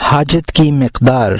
حاجت کی مقدار۔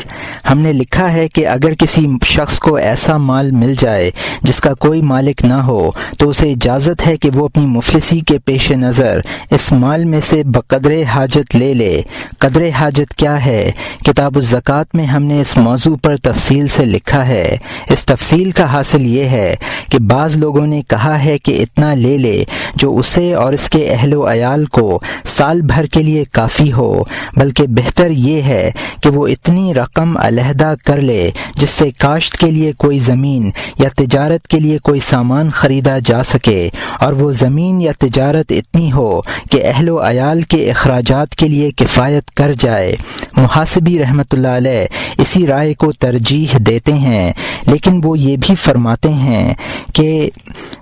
ہم نے لکھا ہے کہ اگر کسی شخص کو ایسا مال مل جائے جس کا کوئی مالک نہ ہو تو اسے اجازت ہے کہ وہ اپنی مفلسی کے پیش نظر اس مال میں سے بقدر حاجت لے لے۔ قدر حاجت کیا ہے؟ کتاب الزکوٰۃ میں ہم نے اس موضوع پر تفصیل سے لکھا ہے۔ اس تفصیل کا حاصل یہ ہے کہ بعض لوگوں نے کہا ہے کہ اتنا لے لے جو اسے اور اس کے اہل و عیال کو سال بھر کے لیے کافی ہو، بلکہ بہتر یہ ہے کہ وہ اتنی رقم علیحدہ کر لے جس سے کاشت کے لیے کوئی زمین یا تجارت کے لیے کوئی سامان خریدا جا سکے، اور وہ زمین یا تجارت اتنی ہو کہ اہل و عیال کے اخراجات کے لیے کفایت کر جائے۔ محاسبی رحمۃ اللہ علیہ اسی رائے کو ترجیح دیتے ہیں، لیکن وہ یہ بھی فرماتے ہیں کہ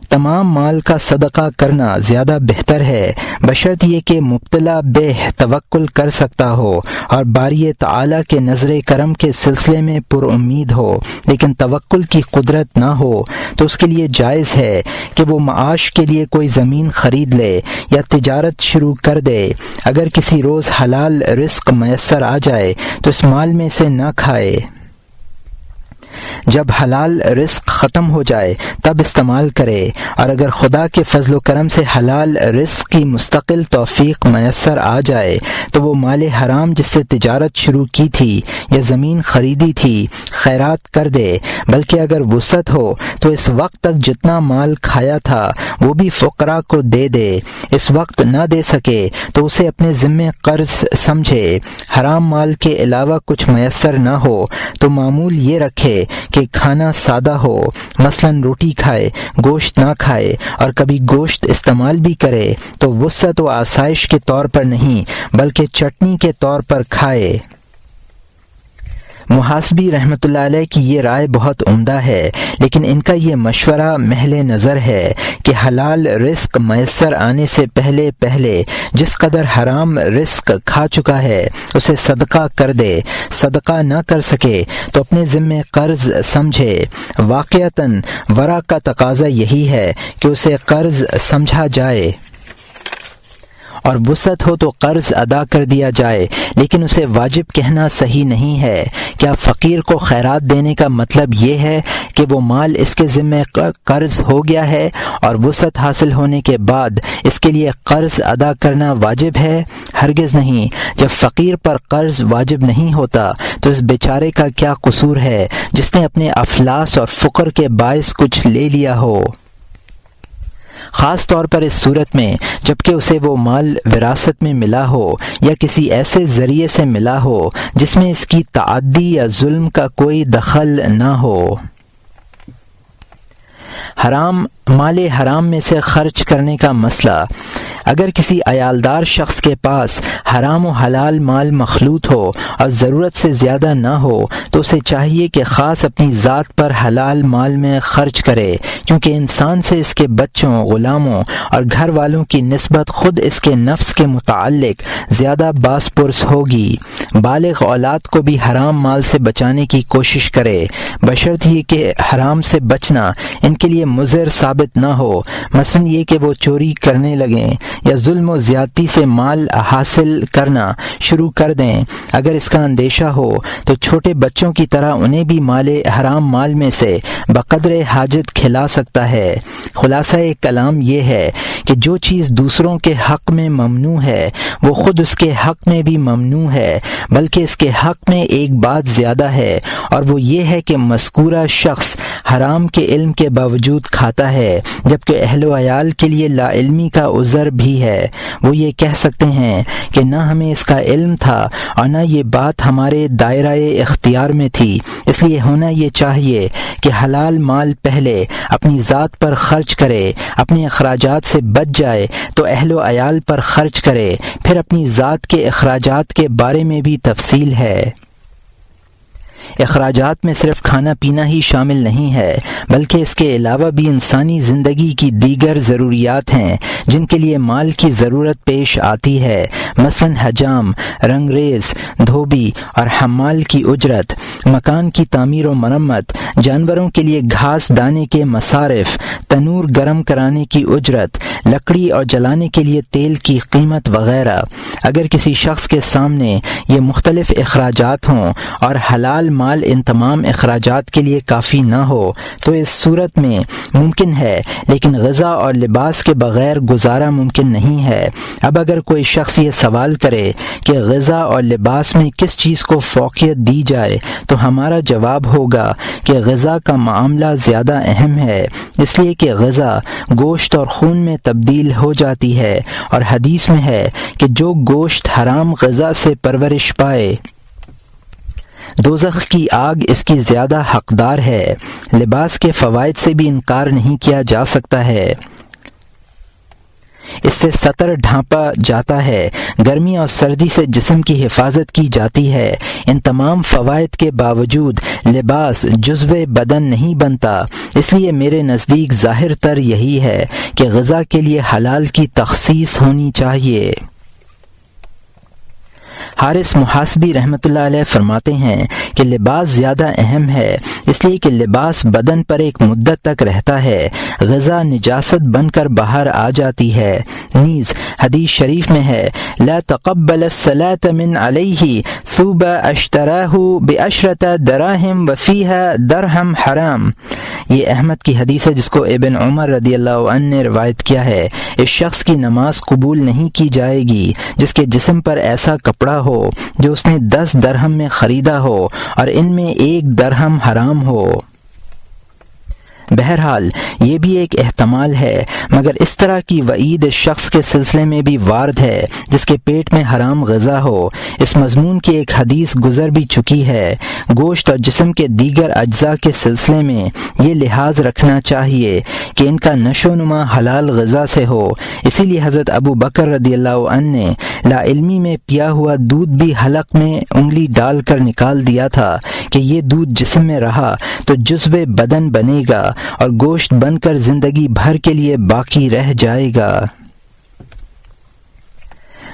تمام مال کا صدقہ کرنا زیادہ بہتر ہے، بشرط یہ کہ مبتلا بہ توکل کر سکتا ہو اور باری تعالیٰ کے نظر کرم کے سلسلے میں پر امید ہو، لیکن توکل کی قدرت نہ ہو تو اس کے لیے جائز ہے کہ وہ معاش کے لیے کوئی زمین خرید لے یا تجارت شروع کر دے۔ اگر کسی روز حلال رزق میسر آ جائے تو اس مال میں سے نہ کھائے، جب حلال رزق ختم ہو جائے تب استعمال کرے، اور اگر خدا کے فضل و کرم سے حلال رزق کی مستقل توفیق میسر آ جائے تو وہ مال حرام جس سے تجارت شروع کی تھی یا زمین خریدی تھی خیرات کر دے، بلکہ اگر وسعت ہو تو اس وقت تک جتنا مال کھایا تھا وہ بھی فقراء کو دے دے۔ اس وقت نہ دے سکے تو اسے اپنے ذمے قرض سمجھے۔ حرام مال کے علاوہ کچھ میسر نہ ہو تو معمول یہ رکھے کہ کھانا سادہ ہو، مثلا روٹی کھائے، گوشت نہ کھائے، اور کبھی گوشت استعمال بھی کرے تو وسعت و آسائش کے طور پر نہیں بلکہ چٹنی کے طور پر کھائے۔ محاسبی رحمۃ اللہ علیہ کی یہ رائے بہت عمدہ ہے، لیکن ان کا یہ مشورہ محل نظر ہے کہ حلال رزق میسر آنے سے پہلے جس قدر حرام رزق کھا چکا ہے اسے صدقہ کر دے۔ صدقہ نہ کر سکے تو اپنے ذمے قرض سمجھے۔ واقعتاً ورع کا تقاضا یہی ہے کہ اسے قرض سمجھا جائے اور وسعت ہو تو قرض ادا کر دیا جائے، لیکن اسے واجب کہنا صحیح نہیں ہے۔ کیا فقیر کو خیرات دینے کا مطلب یہ ہے کہ وہ مال اس کے ذمے قرض ہو گیا ہے اور وسعت حاصل ہونے کے بعد اس کے لیے قرض ادا کرنا واجب ہے؟ ہرگز نہیں۔ جب فقیر پر قرض واجب نہیں ہوتا تو اس بیچارے کا کیا قصور ہے جس نے اپنے افلاس اور فقر کے باعث کچھ لے لیا ہو، خاص طور پر اس صورت میں جب کہ اسے وہ مال وراثت میں ملا ہو یا کسی ایسے ذریعے سے ملا ہو جس میں اس کی تعدی یا ظلم کا کوئی دخل نہ ہو۔ مال حرام میں سے خرچ کرنے کا مسئلہ۔ اگر کسی عیالدار شخص کے پاس حرام و حلال مال مخلوط ہو اور ضرورت سے زیادہ نہ ہو تو اسے چاہیے کہ خاص اپنی ذات پر حلال مال میں خرچ کرے، کیونکہ انسان سے اس کے بچوں، غلاموں اور گھر والوں کی نسبت خود اس کے نفس کے متعلق زیادہ باس پرس ہوگی۔ بالغ اولاد کو بھی حرام مال سے بچانے کی کوشش کرے، بشرط یہ کہ حرام سے بچنا ان کے لیے مضر ثابت نہ ہو، مثلا یہ کہ وہ چوری کرنے لگیں یا ظلم و زیادتی سے مال حاصل کرنا شروع کر دیں۔ اگر اس کا اندیشہ ہو تو چھوٹے بچوں کی طرح انہیں بھی حرام مال میں سے بقدر حاجت کھلا سکتا ہے۔ خلاصہ کلام یہ ہے کہ جو چیز دوسروں کے حق میں ممنوع ہے وہ خود اس کے حق میں بھی ممنوع ہے، بلکہ اس کے حق میں ایک بات زیادہ ہے، اور وہ یہ ہے کہ مذکورہ شخص حرام کے علم کے باوجود کھاتا ہے، جبکہ اہل و عیال کے لیے لا علمی کا عذر بھی ہے۔ وہ یہ کہہ سکتے ہیں کہ نہ ہمیں اس کا علم تھا اور نہ یہ بات ہمارے دائرہ اختیار میں تھی، اس لیے ہونا یہ چاہیے کہ حلال مال پہلے اپنی ذات پر خرچ کرے، اپنے اخراجات سے بچ جائے تو اہل و عیال پر خرچ کرے، پھر اپنی ذات کے اخراجات کے بارے میں بھی تفصیل ہے۔ اخراجات میں صرف کھانا پینا ہی شامل نہیں ہے، بلکہ اس کے علاوہ بھی انسانی زندگی کی دیگر ضروریات ہیں جن کے لیے مال کی ضرورت پیش آتی ہے، مثلا حجام، رنگریز، دھوبی اور حمال کی اجرت، مکان کی تعمیر و مرمت، جانوروں کے لیے گھاس دانے کے مصارف، تنور گرم کرانے کی اجرت، لکڑی اور جلانے کے لیے تیل کی قیمت وغیرہ۔ اگر کسی شخص کے سامنے یہ مختلف اخراجات ہوں اور حلال مال ان تمام اخراجات کے لیے کافی نہ ہو تو اس صورت میں ممکن ہے، لیکن غذا اور لباس کے بغیر گزارا ممکن نہیں ہے۔ اب اگر کوئی شخص یہ سوال کرے کہ غذا اور لباس میں کس چیز کو فوقیت دی جائے تو ہمارا جواب ہوگا کہ غذا کا معاملہ زیادہ اہم ہے، اس لیے کہ غذا گوشت اور خون میں تبدیل ہو جاتی ہے، اور حدیث میں ہے کہ جو گوشت حرام غذا سے پرورش پائے دوزخ کی آگ اس کی زیادہ حقدار ہے۔ لباس کے فوائد سے بھی انکار نہیں کیا جا سکتا ہے، اس سے ستر ڈھانپا جاتا ہے، گرمی اور سردی سے جسم کی حفاظت کی جاتی ہے۔ ان تمام فوائد کے باوجود لباس جزو بدن نہیں بنتا، اس لیے میرے نزدیک ظاہر تر یہی ہے کہ غذا کے لیے حلال کی تخصیص ہونی چاہیے۔ حارث محاسبی رحمۃ اللہ علیہ فرماتے ہیں کہ لباس زیادہ اہم ہے، اس لیے کہ لباس بدن پر ایک مدت تک رہتا ہے، غذا نجاست بن کر باہر آ جاتی ہے۔ نیز حدیث شریف میں ہے لا تقبل الصلاة من علیہ ثوب اشتراہ بعشرة دراہم وفیہا درہم حرام۔ یہ احمد کی حدیث ہے جس کو ابن عمر رضی اللہ عنہ نے روایت کیا ہے۔ اس شخص کی نماز قبول نہیں کی جائے گی جس کے جسم پر ایسا کپڑا ہو جو اس نے 10 درہم میں خریدا ہو اور ان میں 1 درہم حرام ہو۔ بہرحال یہ بھی ایک احتمال ہے، مگر اس طرح کی وعید اس شخص کے سلسلے میں بھی وارد ہے جس کے پیٹ میں حرام غذا ہو۔ اس مضمون کی ایک حدیث گزر بھی چکی ہے۔ گوشت اور جسم کے دیگر اجزاء کے سلسلے میں یہ لحاظ رکھنا چاہیے کہ ان کا نشو و نما حلال غذا سے ہو، اسی لیے حضرت ابو بکر رضی اللہ عنہ نے لا علمی میں پیا ہوا دودھ بھی حلق میں انگلی ڈال کر نکال دیا تھا کہ یہ دودھ جسم میں رہا تو جزو بدن بنے گا اور گوشت بن کر زندگی بھر کے لیے باقی رہ جائے گا۔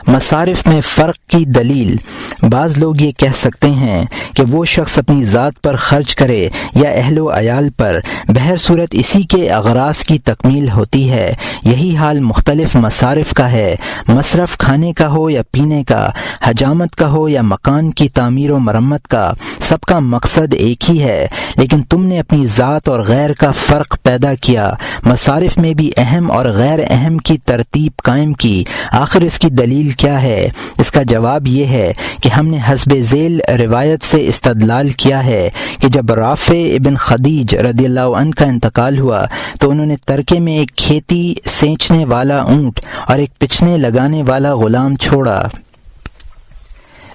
مصارف میں فرق کی دلیل۔ بعض لوگ یہ کہہ سکتے ہیں کہ وہ شخص اپنی ذات پر خرچ کرے یا اہل و عیال پر، بہر صورت اسی کے اغراض کی تکمیل ہوتی ہے۔ یہی حال مختلف مصارف کا ہے، مصرف کھانے کا ہو یا پینے کا، حجامت کا ہو یا مکان کی تعمیر و مرمت کا، سب کا مقصد ایک ہی ہے، لیکن تم نے اپنی ذات اور غیر کا فرق پیدا کیا، مصارف میں بھی اہم اور غیر اہم کی ترتیب قائم کی۔ آخر اس کی دلیل کیا ہے؟ اس کا جواب یہ ہے کہ ہم نے حسب ذیل روایت سے استدلال کیا ہے کہ جب رافع ابن خدیج رضی اللہ عنہ کا انتقال ہوا تو انہوں نے ترکے میں ایک کھیتی سینچنے والا اونٹ اور ایک پچھنے لگانے والا غلام چھوڑا۔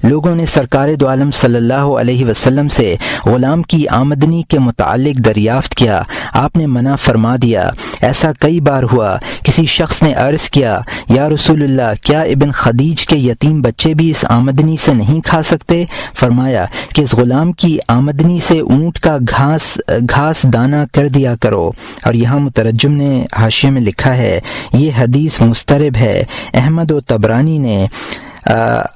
لوگوں نے سرکار دو عالم صلی اللہ علیہ وسلم سے غلام کی آمدنی کے متعلق دریافت کیا، آپ نے منع فرما دیا۔ ایسا کئی بار ہوا۔ کسی شخص نے عرض کیا یا رسول اللہ، کیا ابن خدیج کے یتیم بچے بھی اس آمدنی سے نہیں کھا سکتے؟ فرمایا کہ اس غلام کی آمدنی سے اونٹ کا گھاس دانہ کر دیا کرو۔ اور یہاں مترجم نے حاشیے میں لکھا ہے یہ حدیث مسترب ہے۔ احمد و طبرانی نے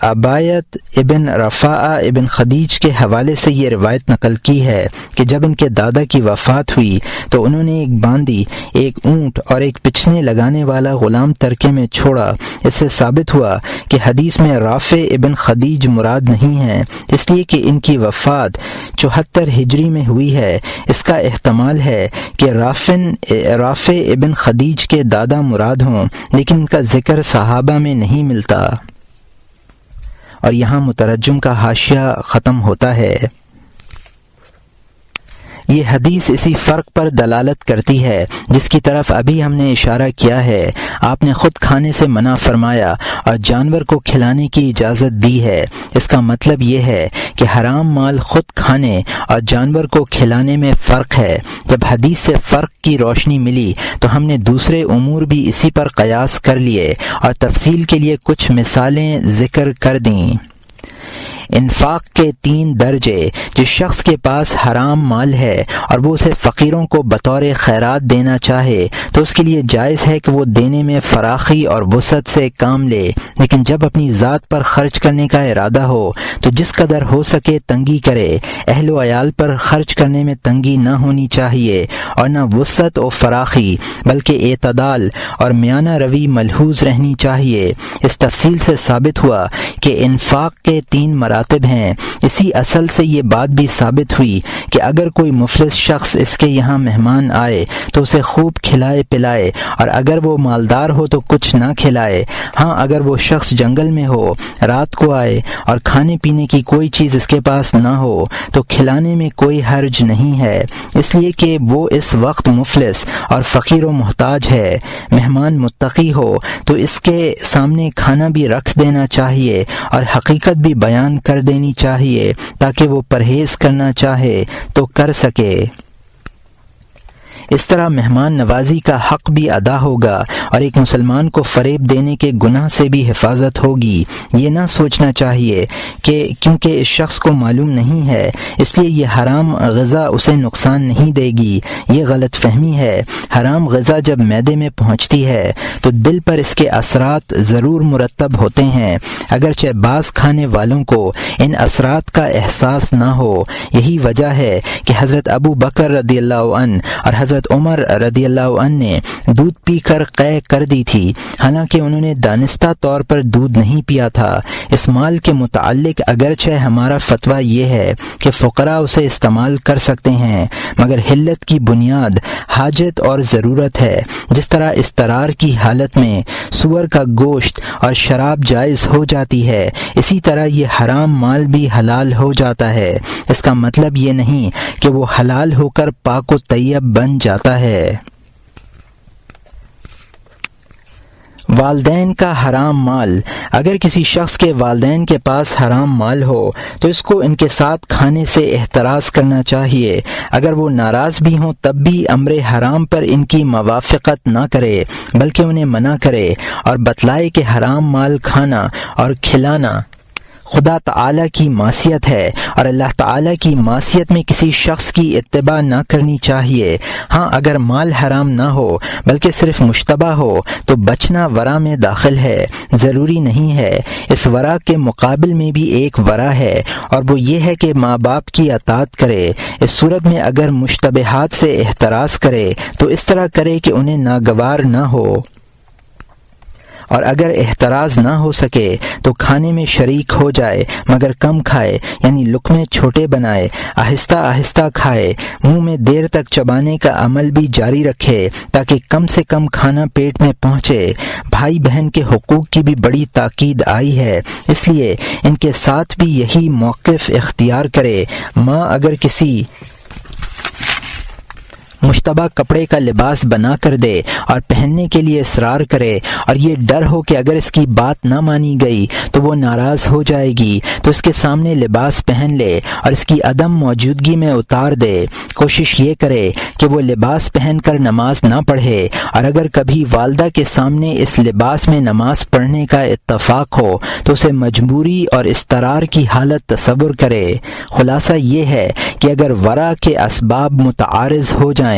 عبایت ابن رفاعہ ابن خدیج کے حوالے سے یہ روایت نقل کی ہے کہ جب ان کے دادا کی وفات ہوئی تو انہوں نے ایک باندی، ایک اونٹ اور ایک پچھنے لگانے والا غلام ترکے میں چھوڑا۔ اس سے ثابت ہوا کہ حدیث میں رافع ابن خدیج مراد نہیں ہے، اس لیے کہ ان کی وفات 74 ہجری میں ہوئی ہے۔ اس کا احتمال ہے کہ رافع ابن خدیج کے دادا مراد ہوں، لیکن ان کا ذکر صحابہ میں نہیں ملتا۔ اور یہاں مترجم کا حاشیہ ختم ہوتا ہے۔ یہ حدیث اسی فرق پر دلالت کرتی ہے جس کی طرف ابھی ہم نے اشارہ کیا ہے۔ آپ نے خود کھانے سے منع فرمایا اور جانور کو کھلانے کی اجازت دی ہے۔ اس کا مطلب یہ ہے کہ حرام مال خود کھانے اور جانور کو کھلانے میں فرق ہے۔ جب حدیث سے فرق کی روشنی ملی تو ہم نے دوسرے امور بھی اسی پر قیاس کر لیے اور تفصیل کے لیے کچھ مثالیں ذکر کر دیں۔ انفاق کے 3 درجے، جس شخص کے پاس حرام مال ہے اور وہ اسے فقیروں کو بطور خیرات دینا چاہے تو اس کے لیے جائز ہے کہ وہ دینے میں فراخی اور وسعت سے کام لے، لیکن جب اپنی ذات پر خرچ کرنے کا ارادہ ہو تو جس قدر ہو سکے تنگی کرے۔ اہل و عیال پر خرچ کرنے میں تنگی نہ ہونی چاہیے اور نہ وسعت و فراخی، بلکہ اعتدال اور میانہ روی ملحوظ رہنی چاہیے۔ اس تفصیل سے ثابت ہوا کہ انفاق کے 3 مراتب ہیں۔ اسی اصل سے یہ بات بھی ثابت ہوئی کہ اگر کوئی مفلس شخص اس کے یہاں مہمان آئے تو اسے خوب کھلائے پلائے، اور اگر وہ مالدار ہو تو کچھ نہ کھلائے۔ ہاں اگر وہ شخص جنگل میں ہو، رات کو آئے اور کھانے پینے کی کوئی چیز اس کے پاس نہ ہو تو کھلانے میں کوئی حرج نہیں ہے، اس لیے کہ وہ اس وقت مفلس اور فقیر و محتاج ہے۔ مہمان متقی ہو تو اس کے سامنے کھانا بھی رکھ دینا چاہیے اور حقیقت بھی بیان کر دینی چاہیے تاکہ وہ پرہیز کرنا چاہے تو کر سکے۔ اس طرح مہمان نوازی کا حق بھی ادا ہوگا اور ایک مسلمان کو فریب دینے کے گناہ سے بھی حفاظت ہوگی۔ یہ نہ سوچنا چاہیے کہ کیونکہ اس شخص کو معلوم نہیں ہے اس لیے یہ حرام غذا اسے نقصان نہیں دے گی، یہ غلط فہمی ہے۔ حرام غذا جب معدے میں پہنچتی ہے تو دل پر اس کے اثرات ضرور مرتب ہوتے ہیں، اگرچہ بعض کھانے والوں کو ان اثرات کا احساس نہ ہو۔ یہی وجہ ہے کہ حضرت ابو بکر رضی اللہ عنہ اور حضرت عمر رضی اللہ عنہ نے دودھ پی کر قے کر دی تھی، حالانکہ انہوں نے دانستہ طور پر دودھ نہیں پیا تھا۔ اس مال کے متعلق اگرچہ ہمارا فتویٰ یہ ہے کہ فقراء اسے استعمال کر سکتے ہیں، مگر حلت کی بنیاد حاجت اور ضرورت ہے۔ جس طرح اضطرار کی حالت میں سور کا گوشت اور شراب جائز ہو جاتی ہے، اسی طرح یہ حرام مال بھی حلال ہو جاتا ہے۔ اس کا مطلب یہ نہیں کہ وہ حلال ہو کر پاک و طیب بن جاتا ہے۔ والدین کا حرام مال۔ اگر کسی شخص کے والدین کے پاس حرام مال ہو تو اس کو ان کے ساتھ کھانے سے احتراز کرنا چاہیے۔ اگر وہ ناراض بھی ہوں تب بھی امر حرام پر ان کی موافقت نہ کرے بلکہ انہیں منع کرے اور بتلائے کہ حرام مال کھانا اور کھلانا خدا تعالیٰ کی معصیت ہے اور اللہ تعالیٰ کی معصیت میں کسی شخص کی اتباع نہ کرنی چاہیے۔ ہاں اگر مال حرام نہ ہو بلکہ صرف مشتبہ ہو تو بچنا ورع میں داخل ہے، ضروری نہیں ہے۔ اس ورع کے مقابل میں بھی ایک ورع ہے اور وہ یہ ہے کہ ماں باپ کی اطاعت کرے۔ اس صورت میں اگر مشتبہات سے احتراز کرے تو اس طرح کرے کہ انہیں ناگوار نہ ہو، اور اگر احتراز نہ ہو سکے تو کھانے میں شریک ہو جائے مگر کم کھائے، یعنی لقمے چھوٹے بنائے، آہستہ آہستہ کھائے، منہ میں دیر تک چبانے کا عمل بھی جاری رکھے تاکہ کم سے کم کھانا پیٹ میں پہنچے۔ بھائی بہن کے حقوق کی بھی بڑی تاکید آئی ہے، اس لیے ان کے ساتھ بھی یہی موقف اختیار کرے۔ ماں اگر کسی مشتبہ کپڑے کا لباس بنا کر دے اور پہننے کے لیے اصرار کرے اور یہ ڈر ہو کہ اگر اس کی بات نہ مانی گئی تو وہ ناراض ہو جائے گی تو اس کے سامنے لباس پہن لے اور اس کی عدم موجودگی میں اتار دے۔ کوشش یہ کرے کہ وہ لباس پہن کر نماز نہ پڑھے، اور اگر کبھی والدہ کے سامنے اس لباس میں نماز پڑھنے کا اتفاق ہو تو اسے مجبوری اور اضطرار کی حالت تصور کرے۔ خلاصہ یہ ہے کہ اگر ورع کے اسباب متعارض ہو جائیں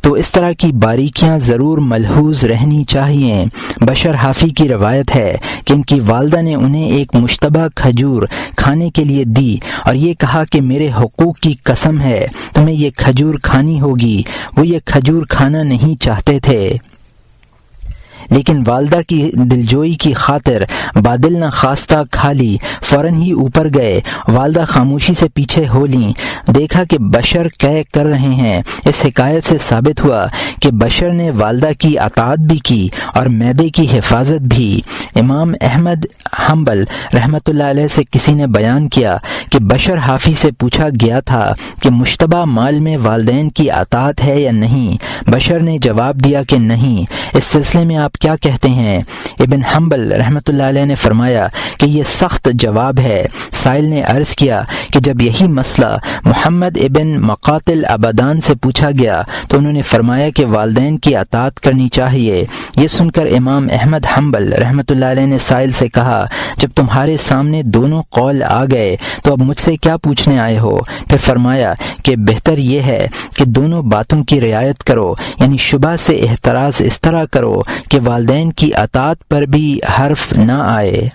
تو اس طرح کی باریکیاں ضرور ملحوظ رہنی چاہیے۔ بشر حافی کی روایت ہے کہ ان کی والدہ نے انہیں ایک مشتبہ کھجور کھانے کے لیے دی اور یہ کہا کہ میرے حقوق کی قسم ہے تمہیں یہ کھجور کھانی ہوگی۔ وہ یہ کھجور کھانا نہیں چاہتے تھے، لیکن والدہ کی دلجوئی کی خاطر بادل نہ خواستہ کھا لی۔ فوراً ہی اوپر گئے، والدہ خاموشی سے پیچھے ہو لیں، دیکھا کہ بشر قے کر رہے ہیں۔ اس حکایت سے ثابت ہوا کہ بشر نے والدہ کی اطاعت بھی کی اور معدے کی حفاظت بھی۔ امام احمد حنبل رحمۃ اللہ علیہ سے کسی نے بیان کیا کہ بشر حافی سے پوچھا گیا تھا کہ مشتبہ مال میں والدین کی اطاعت ہے یا نہیں۔ بشر نے جواب دیا کہ نہیں۔ اس سلسلے میں آپ آپ کیا کہتے ہیں؟ ابن حنبل رحمۃ اللہ علیہ نے فرمایا کہ یہ سخت جواب ہے۔ سائل نے عرض کیا کہ جب یہی مسئلہ محمد ابن مقاتل ابدان سے پوچھا گیا تو انہوں نے فرمایا کہ والدین کی اطاعت کرنی چاہیے۔ یہ سن کر امام احمد حنبل رحمۃ اللہ علیہ نے سائل سے کہا، جب تمہارے سامنے دونوں قول آ گئے تو اب مجھ سے کیا پوچھنے آئے ہو؟ پھر فرمایا کہ بہتر یہ ہے کہ دونوں باتوں کی رعایت کرو، یعنی شبہ سے احتراز اس طرح کرو کہ والدین کی اطاعت پر بھی حرف نہ آئے۔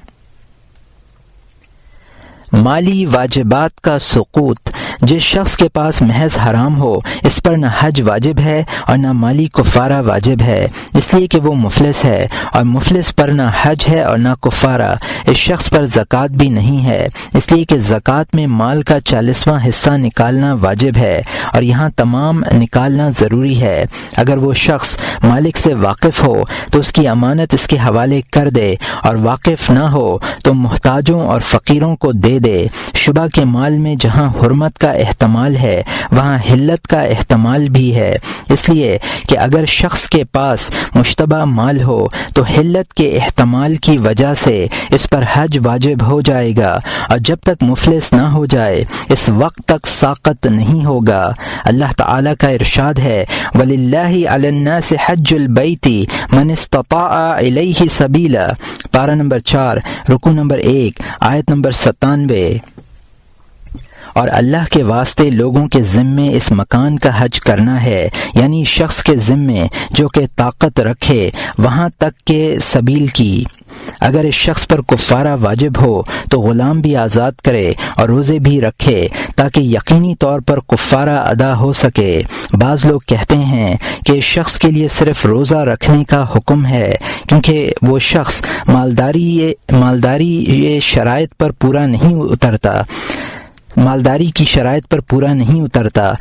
مالی واجبات کا سقوط۔ جس شخص کے پاس محض حرام ہو اس پر نہ حج واجب ہے اور نہ مالی کفارہ واجب ہے، اس لیے کہ وہ مفلس ہے، اور مفلس پر نہ حج ہے اور نہ کفارہ۔ اس شخص پر زکوٰۃ بھی نہیں ہے، اس لیے کہ زکوٰۃ میں مال کا 40واں حصہ نکالنا واجب ہے اور یہاں تمام نکالنا ضروری ہے۔ اگر وہ شخص مالک سے واقف ہو تو اس کی امانت اس کے حوالے کر دے، اور واقف نہ ہو تو محتاجوں اور فقیروں کو دے دے۔ شبہ کے مال میں جہاں حرمت کا احتمال ہے وہاں حلت کا احتمال بھی ہے، اس لیے کہ اگر شخص کے پاس مشتبہ مال ہو تو حلت کے احتمال کی وجہ سے اس پر حج واجب ہو جائے گا، اور جب تک مفلس نہ ہو جائے اس وقت تک ساقط نہیں ہوگا۔ اللہ تعالیٰ کا ارشاد ہے، وَلِلَّهِ عَلَى النَّاسِ حَجُّ الْبَيْتِ مَنِ اسْتَطَاعَ إِلَيْهِ سَبِيلًا، پارہ نمبر 4 رکوع نمبر 1 آیت نمبر 97۔ اور اللہ کے واسطے لوگوں کے ذمے اس مکان کا حج کرنا ہے، یعنی شخص کے ذمے جو کہ طاقت رکھے وہاں تک کے سبیل کی۔ اگر اس شخص پر کفارہ واجب ہو تو غلام بھی آزاد کرے اور روزے بھی رکھے تاکہ یقینی طور پر کفارہ ادا ہو سکے۔ بعض لوگ کہتے ہیں کہ اس شخص کے لیے صرف روزہ رکھنے کا حکم ہے کیونکہ وہ شخص مالداری یہ شرائط پر پورا نہیں اترتا، مالداری کی شرائط پر پورا نہیں اترتا۔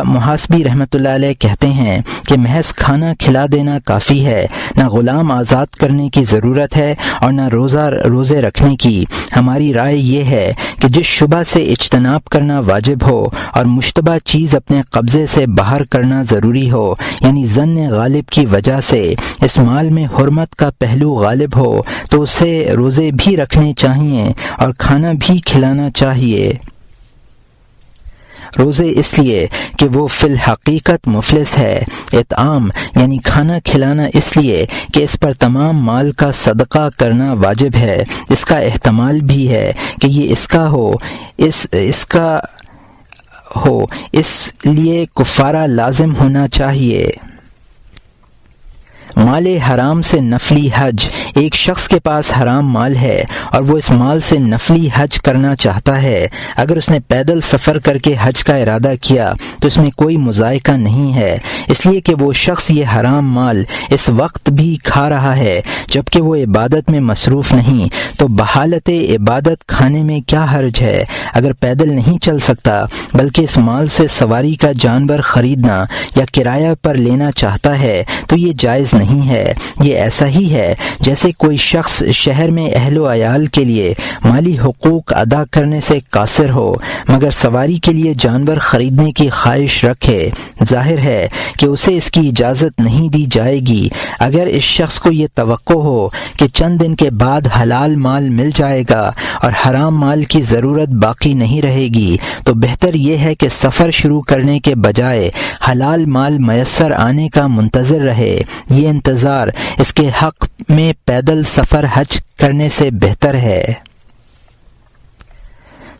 محاسبی رحمۃ اللہ علیہ کہتے ہیں کہ محض کھانا کھلا دینا کافی ہے، نہ غلام آزاد کرنے کی ضرورت ہے اور نہ روزے رکھنے کی۔ ہماری رائے یہ ہے کہ جس شبہ سے اجتناب کرنا واجب ہو اور مشتبہ چیز اپنے قبضے سے باہر کرنا ضروری ہو، یعنی ظن غالب کی وجہ سے اس مال میں حرمت کا پہلو غالب ہو، تو اسے روزے بھی رکھنے چاہیے اور کھانا بھی کھلانا چاہیے۔ روزے اس لیے کہ وہ فی الحقیقت مفلس ہے، اطعام یعنی کھانا کھلانا اس لیے کہ اس پر تمام مال کا صدقہ کرنا واجب ہے۔ اس کا احتمال بھی ہے کہ یہ اس کا ہو، اس لیے کفارہ لازم ہونا چاہیے۔ مال حرام سے نفلی حج۔ ایک شخص کے پاس حرام مال ہے اور وہ اس مال سے نفلی حج کرنا چاہتا ہے۔ اگر اس نے پیدل سفر کر کے حج کا ارادہ کیا تو اس میں کوئی مذائقہ نہیں ہے، اس لیے کہ وہ شخص یہ حرام مال اس وقت بھی کھا رہا ہے جبکہ وہ عبادت میں مصروف نہیں، تو بحالت عبادت کھانے میں کیا حرج ہے؟ اگر پیدل نہیں چل سکتا بلکہ اس مال سے سواری کا جانور خریدنا یا کرایہ پر لینا چاہتا ہے تو یہ جائز نہیں ہے۔ یہ ایسا ہی ہے جیسے کوئی شخص شہر میں اہل و عیال کے لیے مالی حقوق ادا کرنے سے قاصر ہو مگر سواری کے لیے جانور خریدنے کی خواہش رکھے۔ ظاہر ہے کہ اسے اس کی اجازت نہیں دی جائے گی۔ اگر اس شخص کو یہ توقع ہو کہ چند دن کے بعد حلال مال مل جائے گا اور حرام مال کی ضرورت باقی نہیں رہے گی تو بہتر یہ ہے کہ سفر شروع کرنے کے بجائے حلال مال میسر آنے کا منتظر رہے۔ یہ انتظار اس کے حق میں پیدل سفر حج کرنے سے بہتر ہے۔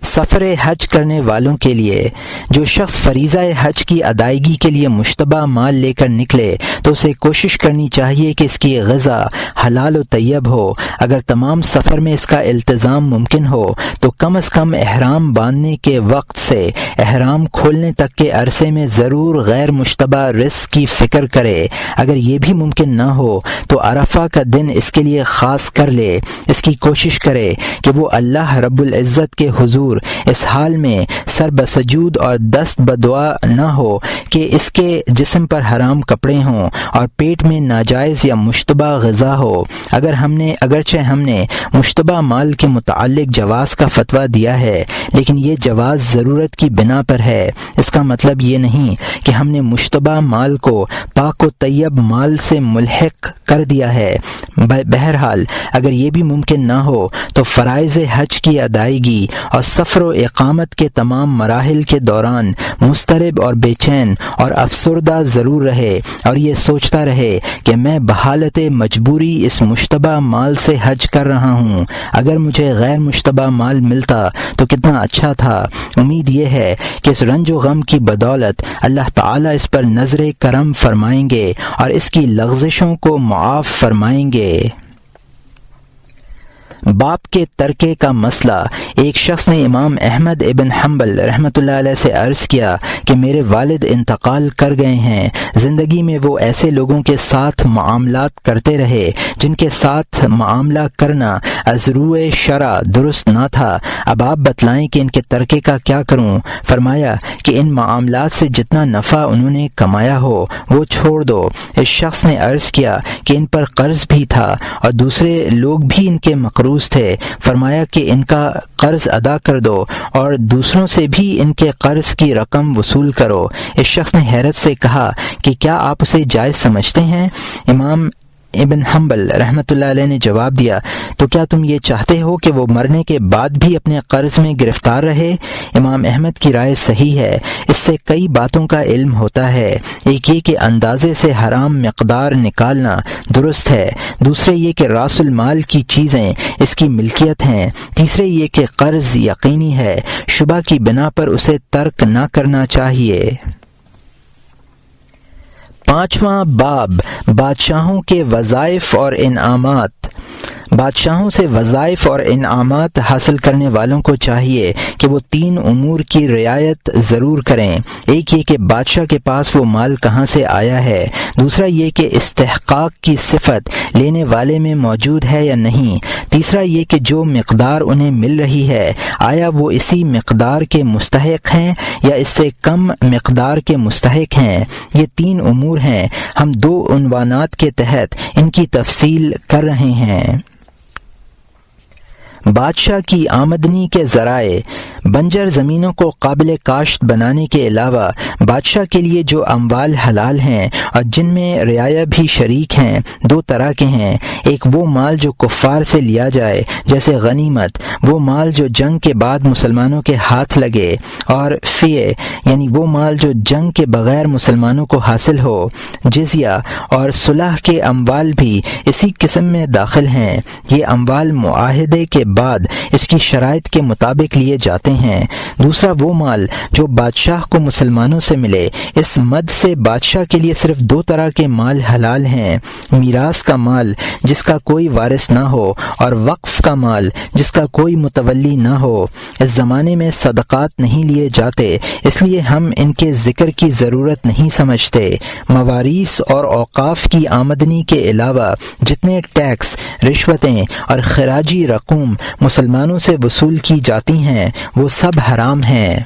سفر حج کرنے والوں کے لیے جو شخص فریضہ حج کی ادائیگی کے لیے مشتبہ مال لے کر نکلے تو اسے کوشش کرنی چاہیے کہ اس کی غذا حلال و طیب ہو۔ اگر تمام سفر میں اس کا التزام ممکن ہو تو کم از کم احرام باندھنے کے وقت سے احرام کھولنے تک کے عرصے میں ضرور غیر مشتبہ رزق کی فکر کرے۔ اگر یہ بھی ممکن نہ ہو تو عرفہ کا دن اس کے لیے خاص کر لے۔ اس کی کوشش کرے کہ وہ اللہ رب العزت کے حضور اس حال میں سر بسجود اور دست بدعا نہ ہو کہ اس کے جسم پر حرام کپڑے ہوں اور پیٹ میں ناجائز یا مشتبہ غذا ہو۔ اگرچہ ہم نے مشتبہ مال کے متعلق جواز کا فتویٰ دیا ہے، لیکن یہ جواز ضرورت کی بنا پر ہے۔ اس کا مطلب یہ نہیں کہ ہم نے مشتبہ مال کو پاک و طیب مال سے ملحق کر دیا ہے۔ بہرحال اگر یہ بھی ممکن نہ ہو تو فرائض حج کی ادائیگی اور سفر و اقامت کے تمام مراحل کے دوران مضطرب اور بے چین اور افسردہ ضرور رہے اور یہ سوچتا رہے کہ میں بحالت مجبوری اس مشتبہ مال سے حج کر رہا ہوں، اگر مجھے غیر مشتبہ مال ملتا تو کتنا اچھا تھا۔ امید یہ ہے کہ اس رنج و غم کی بدولت اللہ تعالیٰ اس پر نظر کرم فرمائیں گے اور اس کی لغزشوں کو معاف فرمائیں گے۔ باپ کے ترکے کا مسئلہ۔ ایک شخص نے امام احمد ابن حنبل رحمۃ اللہ علیہ سے عرض کیا کہ میرے والد انتقال کر گئے ہیں، زندگی میں وہ ایسے لوگوں کے ساتھ معاملات کرتے رہے جن کے ساتھ معاملہ کرنا از روئے شرع درست نہ تھا، اب آپ بتلائیں کہ ان کے ترکے کا کیا کروں؟ فرمایا کہ ان معاملات سے جتنا نفع انہوں نے کمایا ہو وہ چھوڑ دو۔ اس شخص نے عرض کیا کہ ان پر قرض بھی تھا اور دوسرے لوگ بھی ان کے مقروض تھے، فرمایا کہ ان کا قرض ادا کر دو اور دوسروں سے بھی ان کے قرض کی رقم وصول کرو۔ اس شخص نے حیرت سے کہا کہ کیا آپ اسے جائز سمجھتے ہیں؟ امام ابن حنبل رحمۃ اللہ علیہ نے جواب دیا، تو کیا تم یہ چاہتے ہو کہ وہ مرنے کے بعد بھی اپنے قرض میں گرفتار رہے؟ امام احمد کی رائے صحیح ہے، اس سے کئی باتوں کا علم ہوتا ہے۔ ایک یہ کہ اندازے سے حرام مقدار نکالنا درست ہے، دوسرے یہ کہ راس المال کی چیزیں اس کی ملکیت ہیں، تیسرے یہ کہ قرض یقینی ہے، شبہ کی بنا پر اسے ترک نہ کرنا چاہیے۔ 5واں باب، بادشاہوں کے وظائف اور انعامات۔ بادشاہوں سے وظائف اور انعامات حاصل کرنے والوں کو چاہیے کہ وہ 3 امور کی رعایت ضرور کریں۔ ایک یہ کہ بادشاہ کے پاس وہ مال کہاں سے آیا ہے، دوسرا یہ کہ استحقاق کی صفت لینے والے میں موجود ہے یا نہیں، تیسرا یہ کہ جو مقدار انہیں مل رہی ہے آیا وہ اسی مقدار کے مستحق ہیں یا اس سے کم مقدار کے مستحق ہیں۔ یہ 3 امور ہیں، ہم 2 عنوانات کے تحت ان کی تفصیل کر رہے ہیں۔ بادشاہ کی آمدنی کے ذرائع۔ بنجر زمینوں کو قابل کاشت بنانے کے علاوہ بادشاہ کے لیے جو اموال حلال ہیں اور جن میں رعایا بھی شریک ہیں 2 طرح کے ہیں۔ ایک وہ مال جو کفار سے لیا جائے جیسے غنیمت، وہ مال جو جنگ کے بعد مسلمانوں کے ہاتھ لگے، اور فیہ یعنی وہ مال جو جنگ کے بغیر مسلمانوں کو حاصل ہو۔ جزیہ اور صلح کے اموال بھی اسی قسم میں داخل ہیں۔ یہ اموال معاہدے کے بعد اس کی شرائط کے مطابق لیے جاتے ہیں۔ دوسرا وہ مال جو بادشاہ کو مسلمانوں سے ملے۔ اس مد سے بادشاہ کے لیے صرف 2 طرح کے مال حلال ہیں، میراث کا مال جس کا کوئی وارث نہ ہو اور وقف کا مال جس کا کوئی متولی نہ ہو۔ اس زمانے میں صدقات نہیں لیے جاتے، اس لیے ہم ان کے ذکر کی ضرورت نہیں سمجھتے۔ مواریث اور اوقاف کی آمدنی کے علاوہ جتنے ٹیکس، رشوتیں اور خراجی رقوم مسلمانوں سے وصول کی جاتی ہیں وہ سب حرام ہیں۔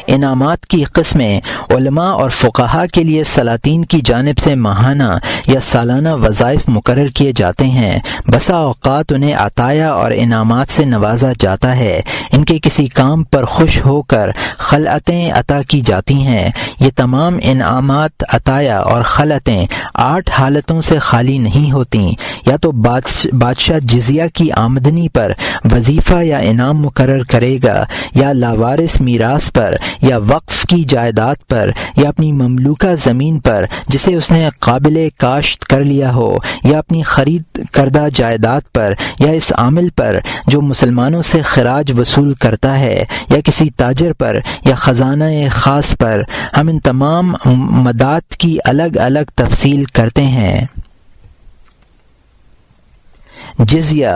انعامات کی قسمیں۔ علماء اور فقہاء کے لیے سلاطین کی جانب سے ماہانہ یا سالانہ وظائف مقرر کیے جاتے ہیں۔ بسا اوقات انہیں عطایا اور انعامات سے نوازا جاتا ہے۔ ان کے کسی کام پر خوش ہو کر خلعتیں عطا کی جاتی ہیں۔ یہ تمام انعامات، عطایا اور خلعتیں 8 حالتوں سے خالی نہیں ہوتیں۔ یا تو بادشاہ جزیہ کی آمدنی پر وظیفہ یا انعام مقرر کرے گا، یا لاوارث میراث پر، یا وقف کی جائیداد پر، یا اپنی مملوکہ زمین پر جسے اس نے قابل کاشت کر لیا ہو، یا اپنی خرید کردہ جائیداد پر، یا اس عامل پر جو مسلمانوں سے خراج وصول کرتا ہے، یا کسی تاجر پر، یا خزانہ خاص پر۔ ہم ان تمام مدات کی الگ الگ تفصیل کرتے ہیں۔ جزیہ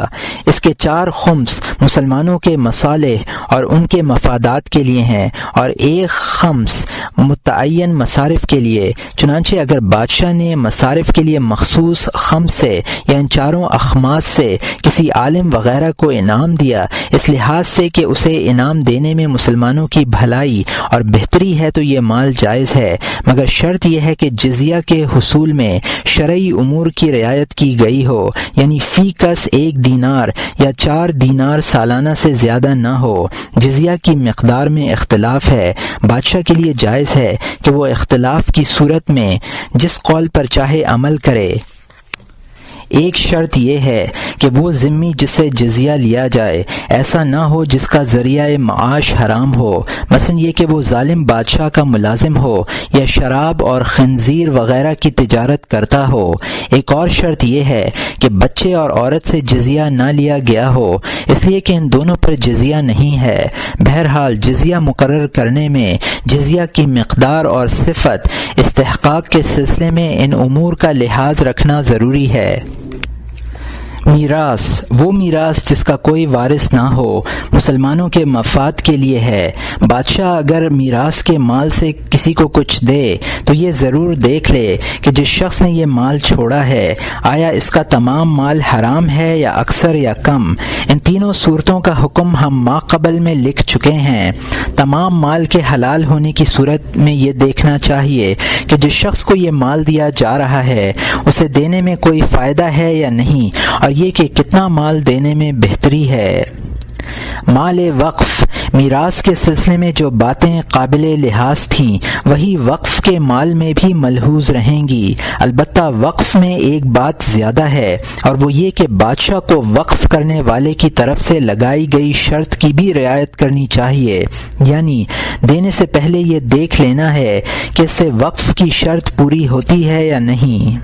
اس کے 4 خمس مسلمانوں کے مصالح اور ان کے مفادات کے لیے ہیں اور 1 خمس متعین مصارف کے لیے۔ چنانچہ اگر بادشاہ نے مصارف کے لیے مخصوص خمس سے یا ان 4 اخماس سے کسی عالم وغیرہ کو انعام دیا اس لحاظ سے کہ اسے انعام دینے میں مسلمانوں کی بھلائی اور بہتری ہے تو یہ مال جائز ہے، مگر شرط یہ ہے کہ جزیہ کے حصول میں شرعی امور کی رعایت کی گئی ہو، یعنی فی کس 1 دینار یا 4 دینار سالانہ سے زیادہ نہ ہو۔ جزیہ کی مقدار میں اختلاف ہے، بادشاہ کے لیے جائز ہے کہ وہ اختلاف کی صورت میں جس قول پر چاہے عمل کرے۔ ایک شرط یہ ہے کہ وہ ذمی جس سے جزیہ لیا جائے ایسا نہ ہو جس کا ذریعہ معاش حرام ہو، مثلا یہ کہ وہ ظالم بادشاہ کا ملازم ہو یا شراب اور خنزیر وغیرہ کی تجارت کرتا ہو۔ ایک اور شرط یہ ہے کہ بچے اور عورت سے جزیہ نہ لیا گیا ہو، اس لیے کہ ان دونوں پر جزیہ نہیں ہے۔ بہرحال جزیہ مقرر کرنے میں جزیہ کی مقدار اور صفت استحقاق کے سلسلے میں ان امور کا لحاظ رکھنا ضروری ہے۔ میراث، وہ میراث جس کا کوئی وارث نہ ہو، مسلمانوں کے مفاد کے لیے ہے۔ بادشاہ اگر میراث کے مال سے کسی کو کچھ دے تو یہ ضرور دیکھ لے کہ جس شخص نے یہ مال چھوڑا ہے آیا اس کا تمام مال حرام ہے یا اکثر یا کم۔ ان تینوں صورتوں کا حکم ہم ماقبل میں لکھ چکے ہیں۔ تمام مال کے حلال ہونے کی صورت میں یہ دیکھنا چاہیے کہ جس شخص کو یہ مال دیا جا رہا ہے اسے دینے میں کوئی فائدہ ہے یا نہیں، اور یہ کہ کتنا مال دینے میں بہتری ہے۔ مال وقف، میراث کے سلسلے میں جو باتیں قابل لحاظ تھیں وہی وقف کے مال میں بھی ملحوظ رہیں گی، البتہ وقف میں ایک بات زیادہ ہے اور وہ یہ کہ بادشاہ کو وقف کرنے والے کی طرف سے لگائی گئی شرط کی بھی رعایت کرنی چاہیے، یعنی دینے سے پہلے یہ دیکھ لینا ہے کہ اس سے وقف کی شرط پوری ہوتی ہے یا نہیں۔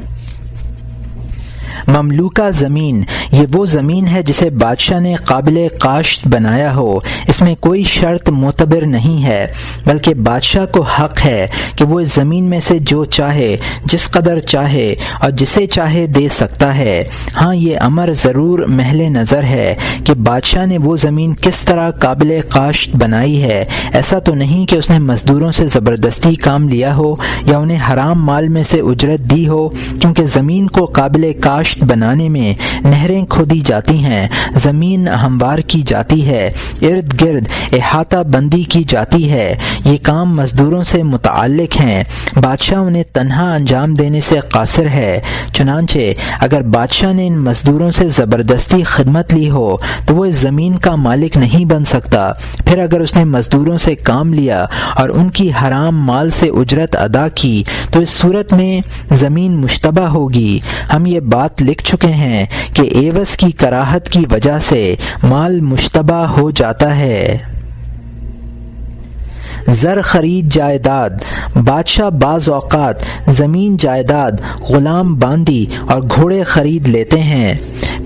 مملوکہ زمین، یہ وہ زمین ہے جسے بادشاہ نے قابل کاشت بنایا ہو، اس میں کوئی شرط معتبر نہیں ہے، بلکہ بادشاہ کو حق ہے کہ وہ اس زمین میں سے جو چاہے جس قدر چاہے اور جسے چاہے دے سکتا ہے۔ ہاں یہ امر ضرور محل نظر ہے کہ بادشاہ نے وہ زمین کس طرح قابل کاشت بنائی ہے، ایسا تو نہیں کہ اس نے مزدوروں سے زبردستی کام لیا ہو یا انہیں حرام مال میں سے اجرت دی ہو، کیونکہ زمین کو قابل کاشت بنانے میں نہریں کھودی جاتی ہیں، زمین ہموار کی جاتی ہے، ارد گرد احاطہ بندی کی جاتی ہے، یہ کام مزدوروں سے متعلق ہیں، بادشاہ انہیں تنہا انجام دینے سے قاصر ہے۔ چنانچہ اگر بادشاہ نے ان مزدوروں سے زبردستی خدمت لی ہو تو وہ اس زمین کا مالک نہیں بن سکتا، پھر اگر اس نے مزدوروں سے کام لیا اور ان کی حرام مال سے اجرت ادا کی تو اس صورت میں زمین مشتبہ ہوگی۔ ہم یہ بات لکھ چکے ہیں کہ عوض کی کراہت کی وجہ سے مال مشتبہ ہو جاتا ہے۔ زر خرید جائیداد، بادشاہ بعض اوقات زمین جائیداد، غلام باندی اور گھوڑے خرید لیتے ہیں،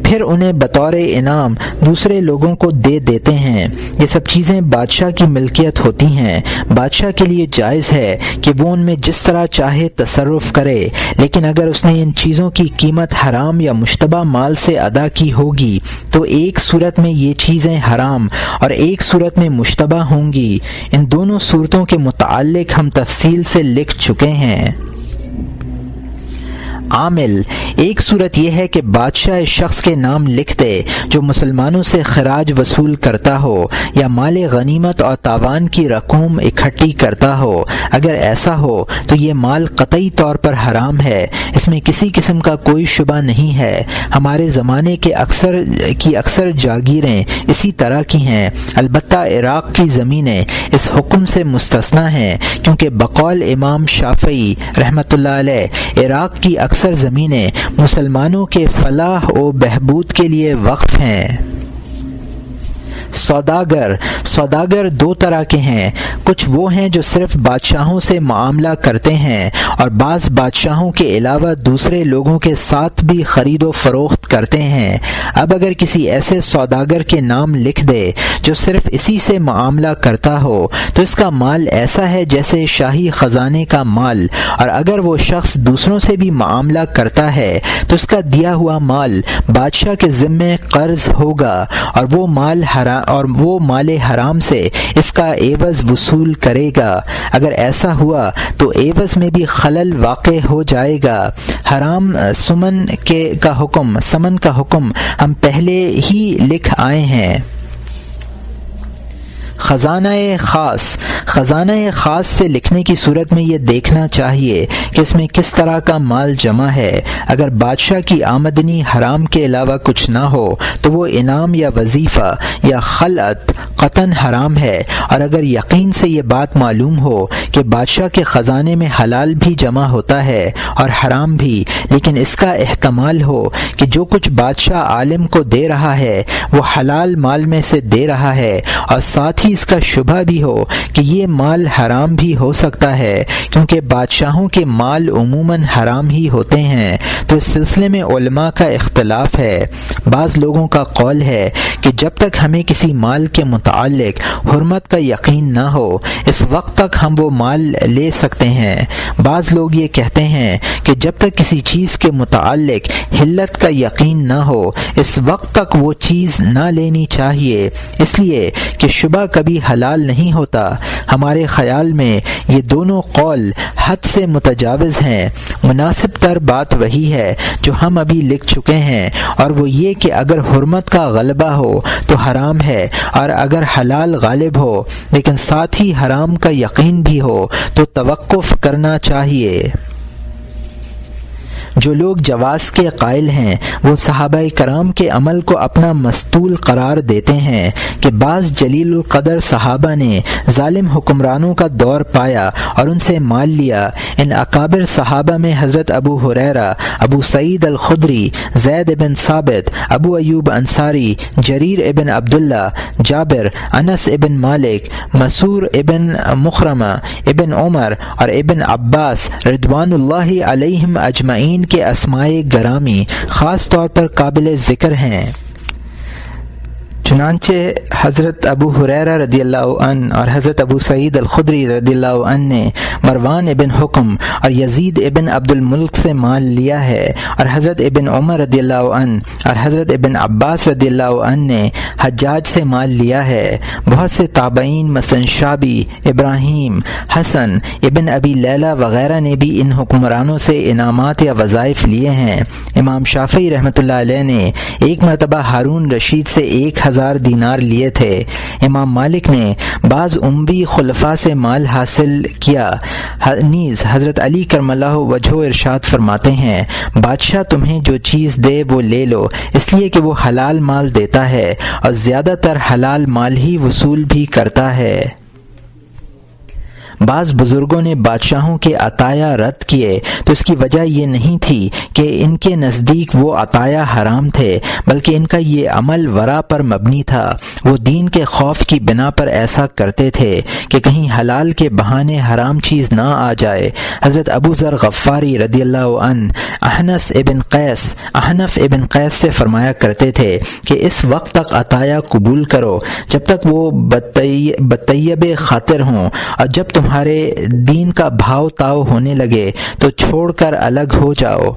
پھر انہیں بطور انعام دوسرے لوگوں کو دے دیتے ہیں۔ یہ سب چیزیں بادشاہ کی ملکیت ہوتی ہیں، بادشاہ کے لیے جائز ہے کہ وہ ان میں جس طرح چاہے تصرف کرے، لیکن اگر اس نے ان چیزوں کی قیمت حرام یا مشتبہ مال سے ادا کی ہوگی تو ایک صورت میں یہ چیزیں حرام اور ایک صورت میں مشتبہ ہوں گی۔ ان دونوں صورتوں کے متعلق ہم تفصیل سے لکھ چکے ہیں۔ عامل، ایک صورت یہ ہے کہ بادشاہ اس شخص کے نام لکھ دے جو مسلمانوں سے خراج وصول کرتا ہو یا مال غنیمت اور تاوان کی رقوم اکٹھی کرتا ہو۔ اگر ایسا ہو تو یہ مال قطعی طور پر حرام ہے، اس میں کسی قسم کا کوئی شبہ نہیں ہے۔ ہمارے زمانے کے اکثر جاگیریں اسی طرح کی ہیں، البتہ عراق کی زمینیں اس حکم سے مستثنی ہیں، کیونکہ بقول امام شافعی رحمۃ اللہ علیہ عراق کی اکثر زمینیں مسلمانوں کے فلاح و بہبود کے لیے وقف ہیں۔ سوداگر دو طرح کے ہیں، کچھ وہ ہیں جو صرف بادشاہوں سے معاملہ کرتے ہیں اور بعض بادشاہوں کے علاوہ دوسرے لوگوں کے ساتھ بھی خرید و فروخت کرتے ہیں۔ اب اگر کسی ایسے سوداگر کے نام لکھ دے جو صرف اسی سے معاملہ کرتا ہو تو اس کا مال ایسا ہے جیسے شاہی خزانے کا مال، اور اگر وہ شخص دوسروں سے بھی معاملہ کرتا ہے تو اس کا دیا ہوا مال بادشاہ کے ذمے قرض ہوگا اور وہ مال حرام سے اس کا عوض وصول کرے گا۔ اگر ایسا ہوا تو عوض میں بھی خلل واقع ہو جائے گا۔ حرام سمن کا حکم ہم پہلے ہی لکھ آئے ہیں۔ خزانہ خاص سے لکھنے کی صورت میں یہ دیکھنا چاہیے کہ اس میں کس طرح کا مال جمع ہے۔ اگر بادشاہ کی آمدنی حرام کے علاوہ کچھ نہ ہو تو وہ انعام یا وظیفہ یا خلعت قطعاً حرام ہے، اور اگر یقین سے یہ بات معلوم ہو کہ بادشاہ کے خزانے میں حلال بھی جمع ہوتا ہے اور حرام بھی، لیکن اس کا احتمال ہو کہ جو کچھ بادشاہ عالم کو دے رہا ہے وہ حلال مال میں سے دے رہا ہے، اور ساتھ ہی اس کا شبہ بھی ہو کہ یہ مال حرام بھی ہو سکتا ہے کیونکہ بادشاہوں کے مال عموماً حرام ہی ہوتے ہیں، تو اس سلسلے میں علماء کا اختلاف ہے۔ بعض لوگوں کا قول ہے کہ جب تک ہمیں کسی مال کے متعلق حرمت کا یقین نہ ہو اس وقت تک ہم وہ مال لے سکتے ہیں۔ بعض لوگ یہ کہتے ہیں کہ جب تک کسی چیز کے متعلق حلت کا یقین نہ ہو اس وقت تک وہ چیز نہ لینی چاہیے، اس لیے کہ شبہ کبھی حلال نہیں ہوتا۔ ہمارے خیال میں یہ دونوں قول حد سے متجاوز ہیں۔ مناسب تر بات وہی ہے جو ہم ابھی لکھ چکے ہیں، اور وہ یہ کہ اگر حرمت کا غلبہ ہو تو حرام ہے، اور اگر حلال غالب ہو لیکن ساتھ ہی حرام کا یقین بھی ہو تو توقف کرنا چاہیے۔ جو لوگ جواز کے قائل ہیں وہ صحابہ کرام کے عمل کو اپنا مستول قرار دیتے ہیں کہ بعض جلیل القدر صحابہ نے ظالم حکمرانوں کا دور پایا اور ان سے مال لیا۔ ان اکابر صحابہ میں حضرت ابو ہریرہ، ابو سعید الخدری، زید بن ثابت، ابو ایوب انصاری، جریر ابن عبداللہ، جابر، انس ابن مالک، مسور ابن مخرمہ، ابن عمر اور ابن عباس رضوان اللہ علیہم اجمعین کے اسمائے گرامی خاص طور پر قابل ذکر ہیں۔ چنانچہ حضرت ابو ہریرہ رضی اللہ عنہ اور حضرت ابو سعید الخدری رضی اللہ عنہ نے مروان ابن حکم اور یزید ابن عبد الملک سے مال لیا ہے، اور حضرت ابن عمر رضی اللہ عنہ اور حضرت ابن عباس رضی اللہ عنہ نے حجاج سے مال لیا ہے۔ بہت سے تابعین مثلا شعبی، ابراہیم، حسن، ابن ابی لیلہ وغیرہ نے بھی ان حکمرانوں سے انعامات یا وظائف لیے ہیں۔ امام شافعی رحمۃ اللہ علیہ نے ایک مرتبہ ہارون رشید سے 1000 دینار لیے تھے۔ امام مالک نے بعض اموی خلفاء سے مال حاصل کیا۔ نیز حضرت علی کرم اللہ وجہہ ارشاد فرماتے ہیں، بادشاہ تمہیں جو چیز دے وہ لے لو، اس لیے کہ وہ حلال مال دیتا ہے اور زیادہ تر حلال مال ہی وصول بھی کرتا ہے۔ بعض بزرگوں نے بادشاہوں کے عطایا رد کیے تو اس کی وجہ یہ نہیں تھی کہ ان کے نزدیک وہ عطایا حرام تھے، بلکہ ان کا یہ عمل ورع پر مبنی تھا۔ وہ دین کے خوف کی بنا پر ایسا کرتے تھے کہ کہیں حلال کے بہانے حرام چیز نہ آ جائے۔ حضرت ابو ذر غفاری رضی اللہ عنہ احنف ابن قیس سے فرمایا کرتے تھے کہ اس وقت تک عطایا قبول کرو جب تک وہ بطیب خاطر ہوں، اور جب تمہارے دین کا بھاؤ تاؤ ہونے لگے تو چھوڑ کر الگ ہو جاؤ۔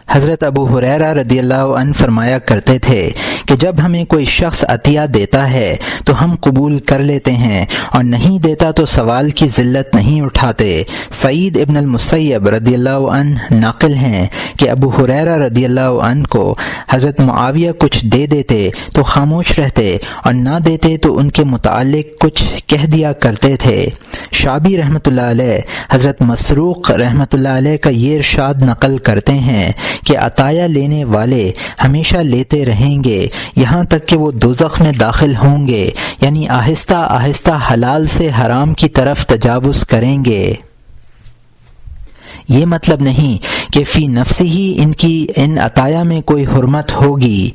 حضرت ابو ہریرہ رضی اللہ عنہ فرمایا کرتے تھے کہ جب ہمیں کوئی شخص عطیہ دیتا ہے تو ہم قبول کر لیتے ہیں، اور نہیں دیتا تو سوال کی ذلت نہیں اٹھاتے۔ سعید ابن المسیب رضی اللہ عنہ ناقل ہیں کہ ابو ہریرہ رضی اللہ عنہ کو حضرت معاویہ کچھ دے دیتے تو خاموش رہتے، اور نہ دیتے تو ان کے متعلق کچھ کہہ دیا کرتے تھے۔ شعبی رحمۃ اللہ علیہ حضرت مسروق رحمۃ اللہ علیہ کا یہ ارشاد نقل کرتے ہیں کہ عطایا لینے والے ہمیشہ لیتے رہیں گے یہاں تک کہ وہ دوزخ میں داخل ہوں گے، یعنی آہستہ آہستہ حلال سے حرام کی طرف تجاوز کریں گے۔ یہ مطلب نہیں کہ فی نفسی ہی ان عطایا میں کوئی حرمت ہوگی۔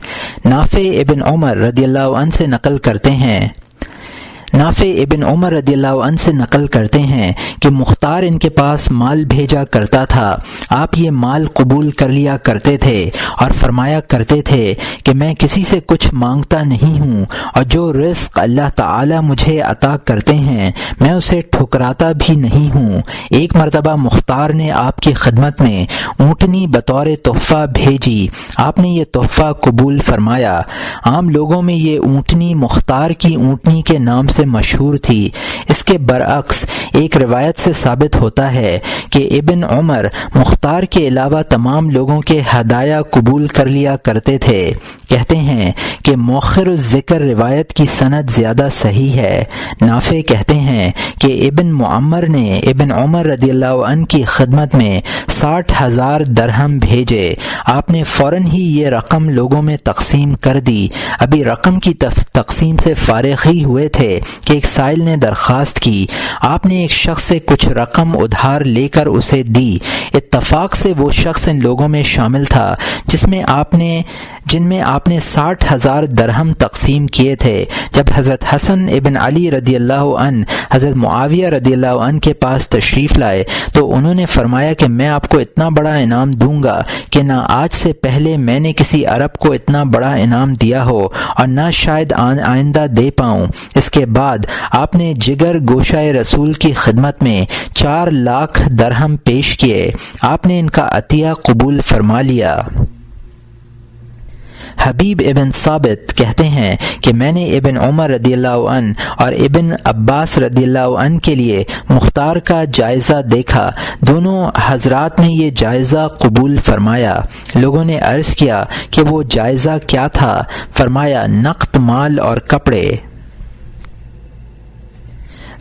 نافع ابن عمر رضی اللہ عنہ سے نقل کرتے ہیں کہ مختار ان کے پاس مال بھیجا کرتا تھا، آپ یہ مال قبول کر لیا کرتے تھے اور فرمایا کرتے تھے کہ میں کسی سے کچھ مانگتا نہیں ہوں، اور جو رزق اللہ تعالی مجھے عطا کرتے ہیں میں اسے ٹھکراتا بھی نہیں ہوں۔ ایک مرتبہ مختار نے آپ کی خدمت میں اونٹنی بطور تحفہ بھیجی، آپ نے یہ تحفہ قبول فرمایا۔ عام لوگوں میں یہ اونٹنی مختار کی اونٹنی کے نام سے مشہور تھی۔ اس کے برعکس ایک روایت سے ثابت ہوتا ہے کہ ابن عمر مختار کے علاوہ تمام لوگوں کے ہدایہ قبول کر لیا کرتے تھے۔ کہتے ہیں کہ مؤخر الذکر روایت کی سند زیادہ صحیح ہے۔ نافع کہتے ہیں کہ ابن معمر نے ابن عمر رضی اللہ عنہ کی خدمت میں 60,000 درہم بھیجے، آپ نے فوراً ہی یہ رقم لوگوں میں تقسیم کر دی۔ ابھی رقم کی تقسیم سے فارغ ہی ہوئے تھے کہ ایک سائل نے درخواست کی، آپ نے ایک شخص سے کچھ رقم ادھار لے کر اسے دی۔ اتفاق سے وہ شخص ان لوگوں میں شامل تھا جن میں آپ نے 60,000 درہم تقسیم کیے تھے۔ جب حضرت حسن ابن علی رضی اللہ عنہ حضرت معاویہ رضی اللہ عنہ کے پاس تشریف لائے تو انہوں نے فرمایا کہ میں آپ کو اتنا بڑا انعام دوں گا کہ نہ آج سے پہلے میں نے کسی عرب کو اتنا بڑا انعام دیا ہو اور نہ شاید آئندہ دے پاؤں۔ اس کے بعد آپ نے جگر گوشہ رسول کی خدمت میں 4 لاکھ درہم پیش کیے، آپ نے ان کا عطیہ قبول فرما لیا۔ حبیب ابن ثابت کہتے ہیں کہ میں نے ابن عمر رضی اللہ عنہ اور ابن عباس رضی اللہ عنہ کے لیے مختار کا جائزہ دیکھا، دونوں حضرات نے یہ جائزہ قبول فرمایا۔ لوگوں نے عرض کیا کہ وہ جائزہ کیا تھا؟ فرمایا نقد مال اور کپڑے۔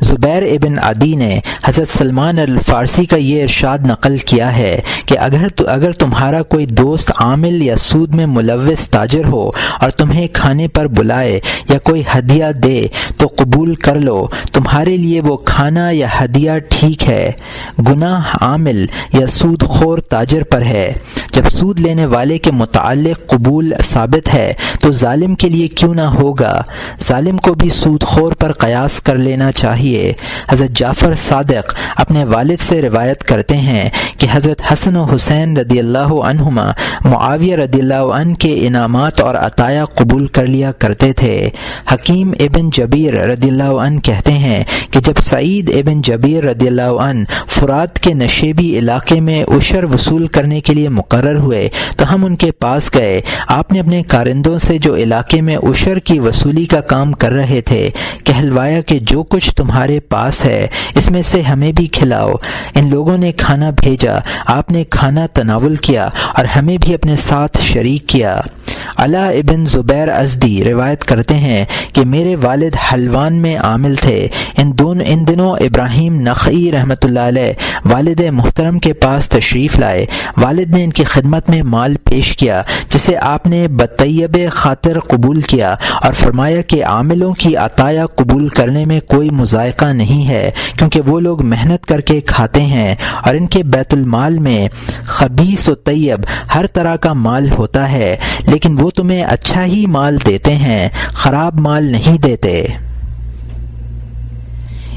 زبیر ابن عدی نے حضرت سلمان الفارسی کا یہ ارشاد نقل کیا ہے کہ اگر تمہارا کوئی دوست عامل یا سود میں ملوث تاجر ہو اور تمہیں کھانے پر بلائے یا کوئی ہدیہ دے تو قبول کر لو، تمہارے لیے وہ کھانا یا ہدیہ ٹھیک ہے، گناہ عامل یا سود خور تاجر پر ہے۔ جب سود لینے والے کے متعلق قبول ثابت ہے تو ظالم کے لیے کیوں نہ ہوگا؟ ظالم کو بھی سود خور پر قیاس کر لینا چاہیے۔ حضرت جعفر صادق اپنے والد سے روایت کرتے ہیں کہ حضرت حسن و حسین رضی اللہ عنہما معاویہ رضی اللہ عنہ کے انعامات اور عطایا قبول کر لیا کرتے تھے۔ حکیم ابن جبیر رضی اللہ عنہ کہتے ہیں کہ جب سعید ابن جبیر رضی اللہ عنہ فرات کے نشیبی علاقے میں عشر وصول کرنے کے لیے مقرر ہوئے تو ہم ان کے پاس گئے۔ آپ نے اپنے کارندوں سے جو علاقے میں عشر کی وصولی کا کام کر رہے تھے کہلوایا کہ جو کچھ تمہارے پاس ہے اس میں سے ہمیں بھی کھلاؤ۔ ان لوگوں نے کھانا بھیجا، آپ نے کھانا تناول کیا اور ہمیں بھی اپنے ساتھ شریک کیا۔ علا ابن زبیر ازدی روایت کرتے ہیں کہ میرے والد حلوان میں عامل تھے۔ ان دنوں ابراہیم نخعی رحمۃ اللہ علیہ والد محترم کے پاس تشریف لائے۔ والد نے ان کی خدمت میں مال پیش کیا جسے آپ نے بطیب خاطر قبول کیا اور فرمایا کہ عاملوں کی عطایا قبول کرنے میں کوئی مذائقہ نہیں ہے، کیونکہ وہ لوگ محنت کر کے کھاتے ہیں اور ان کے بیت المال میں خبیث و طیب ہر طرح کا مال ہوتا ہے، لیکن وہ تمہیں اچھا ہی مال دیتے ہیں، خراب مال نہیں دیتے۔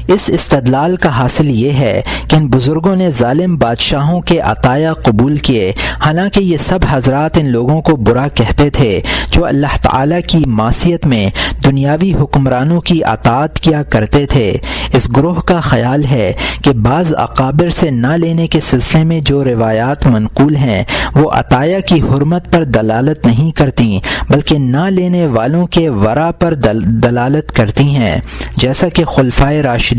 اس استدلال کا حاصل یہ ہے کہ ان بزرگوں نے ظالم بادشاہوں کے عطایا قبول کیے، حالانکہ یہ سب حضرات ان لوگوں کو برا کہتے تھے جو اللہ تعالیٰ کی معصیت میں دنیاوی حکمرانوں کی اطاعت کیا کرتے تھے۔ اس گروہ کا خیال ہے کہ بعض اکابر سے نہ لینے کے سلسلے میں جو روایات منقول ہیں وہ عطایا کی حرمت پر دلالت نہیں کرتی بلکہ نہ لینے والوں کے ورع پر دلالت کرتی ہیں، جیسا کہ خلفائے راشدین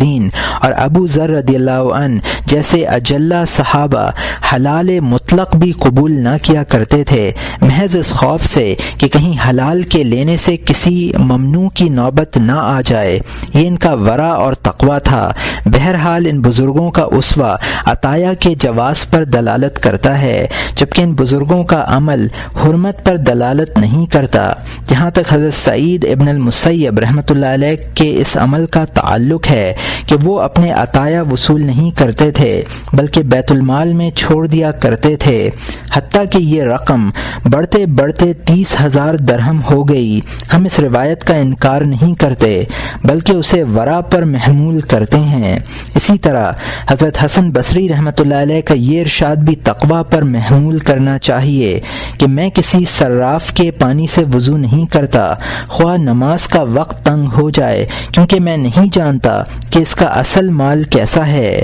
اور ابو ذر رضی اللہ عنہ جیسے اجلہ صحابہ حلال مطلق بھی قبول نہ کیا کرتے تھے، محض اس خوف سے کہ کہیں حلال کے لینے سے کسی ممنوع کی نوبت نہ آ جائے۔ یہ ان کا ورع اور تقوی تھا۔ بہرحال ان بزرگوں کا اسوہ عطایا کے جواز پر دلالت کرتا ہے، جبکہ ان بزرگوں کا عمل حرمت پر دلالت نہیں کرتا۔ جہاں تک حضرت سعید ابن المسیب رحمۃ اللہ علیہ کے اس عمل کا تعلق ہے کہ وہ اپنے عطایا وصول نہیں کرتے تھے بلکہ بیت المال میں چھوڑ دیا کرتے تھے، حتیٰ کہ یہ رقم بڑھتے بڑھتے 30,000 درہم ہو گئی۔ ہم اس روایت کا انکار نہیں کرتے بلکہ اسے ورع پر محمول کرتے ہیں۔ اسی طرح حضرت حسن بصری رحمۃ اللہ علیہ کا یہ ارشاد بھی تقویٰ پر محمول کرنا چاہیے کہ میں کسی صراف کے پانی سے وضو نہیں کرتا خواہ نماز کا وقت تنگ ہو جائے، کیونکہ میں نہیں جانتا کہ اس کا اصل مال کیسا ہے۔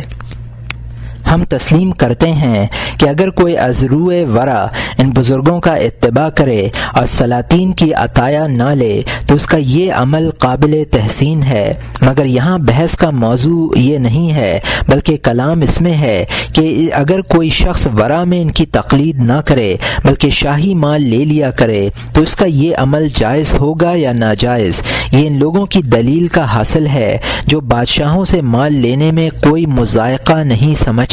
ہم تسلیم کرتے ہیں کہ اگر کوئی از روئے ورع ان بزرگوں کا اتباع کرے اور سلاطین کی عطایا نہ لے تو اس کا یہ عمل قابل تحسین ہے، مگر یہاں بحث کا موضوع یہ نہیں ہے بلکہ کلام اس میں ہے کہ اگر کوئی شخص ورع میں ان کی تقلید نہ کرے بلکہ شاہی مال لے لیا کرے تو اس کا یہ عمل جائز ہوگا یا ناجائز۔ یہ ان لوگوں کی دلیل کا حاصل ہے جو بادشاہوں سے مال لینے میں کوئی مذائقہ نہیں سمجھتے۔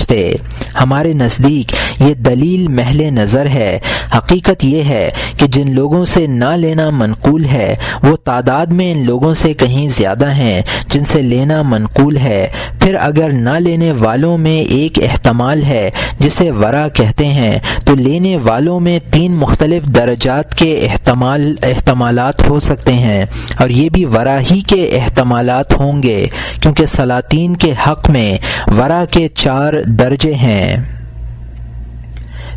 ہمارے نزدیک یہ دلیل محل نظر ہے۔ حقیقت یہ ہے کہ جن لوگوں سے نہ لینا منقول ہے وہ تعداد میں ان لوگوں سے کہیں زیادہ ہیں جن سے لینا منقول ہے۔ پھر اگر نہ لینے والوں میں ایک احتمال ہے جسے ورع کہتے ہیں تو لینے والوں میں 3 مختلف درجات کے احتمالات ہو سکتے ہیں، اور یہ بھی ورع ہی کے احتمالات ہوں گے، کیونکہ سلاطین کے حق میں ورع کے 4 درجے ہیں۔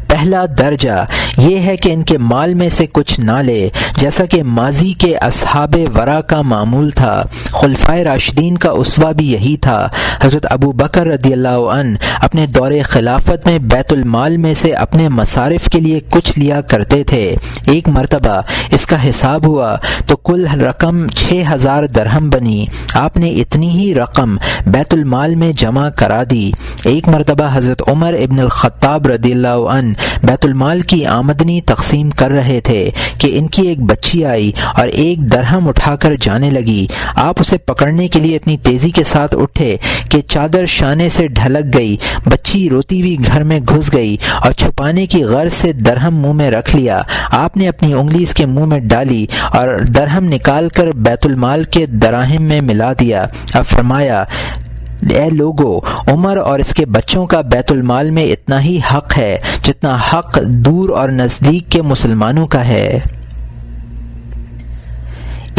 پہلا درجہ یہ ہے کہ ان کے مال میں سے کچھ نہ لے، جیسا کہ ماضی کے اصحاب ورع کا معمول تھا۔ خلفائے راشدین کا اسوہ بھی یہی تھا۔ حضرت ابو بکر رضی اللہ عنہ اپنے دور خلافت میں بیت المال میں سے اپنے مصارف کے لیے کچھ لیا کرتے تھے۔ ایک مرتبہ اس کا حساب ہوا تو کل رقم 6,000 درہم بنی۔ آپ نے اتنی ہی رقم بیت المال میں جمع کرا دی۔ ایک مرتبہ حضرت عمر ابن الخطاب رضی اللہ عنہ بیت المال کی آمدنی تقسیم کر رہے تھے کہ ان کی ایک بچی آئی اور 1 درہم اٹھا کر جانے لگی۔ آپ اسے پکڑنے کے لیے اتنی تیزی کے ساتھ اٹھے کہ چادر شانے سے ڈھلک گئی۔ بچی روتی ہوئی گھر میں گھس گئی اور چھپانے کی غرض سے درہم منہ میں رکھ لیا۔ آپ نے اپنی انگلی اس کے منہ میں ڈالی اور درہم نکال کر بیت المال کے دراہم میں ملا دیا۔ اب فرمایا، اے لوگو، عمر اور اس کے بچوں کا بیت المال میں اتنا ہی حق ہے جتنا حق دور اور نزدیک کے مسلمانوں کا ہے۔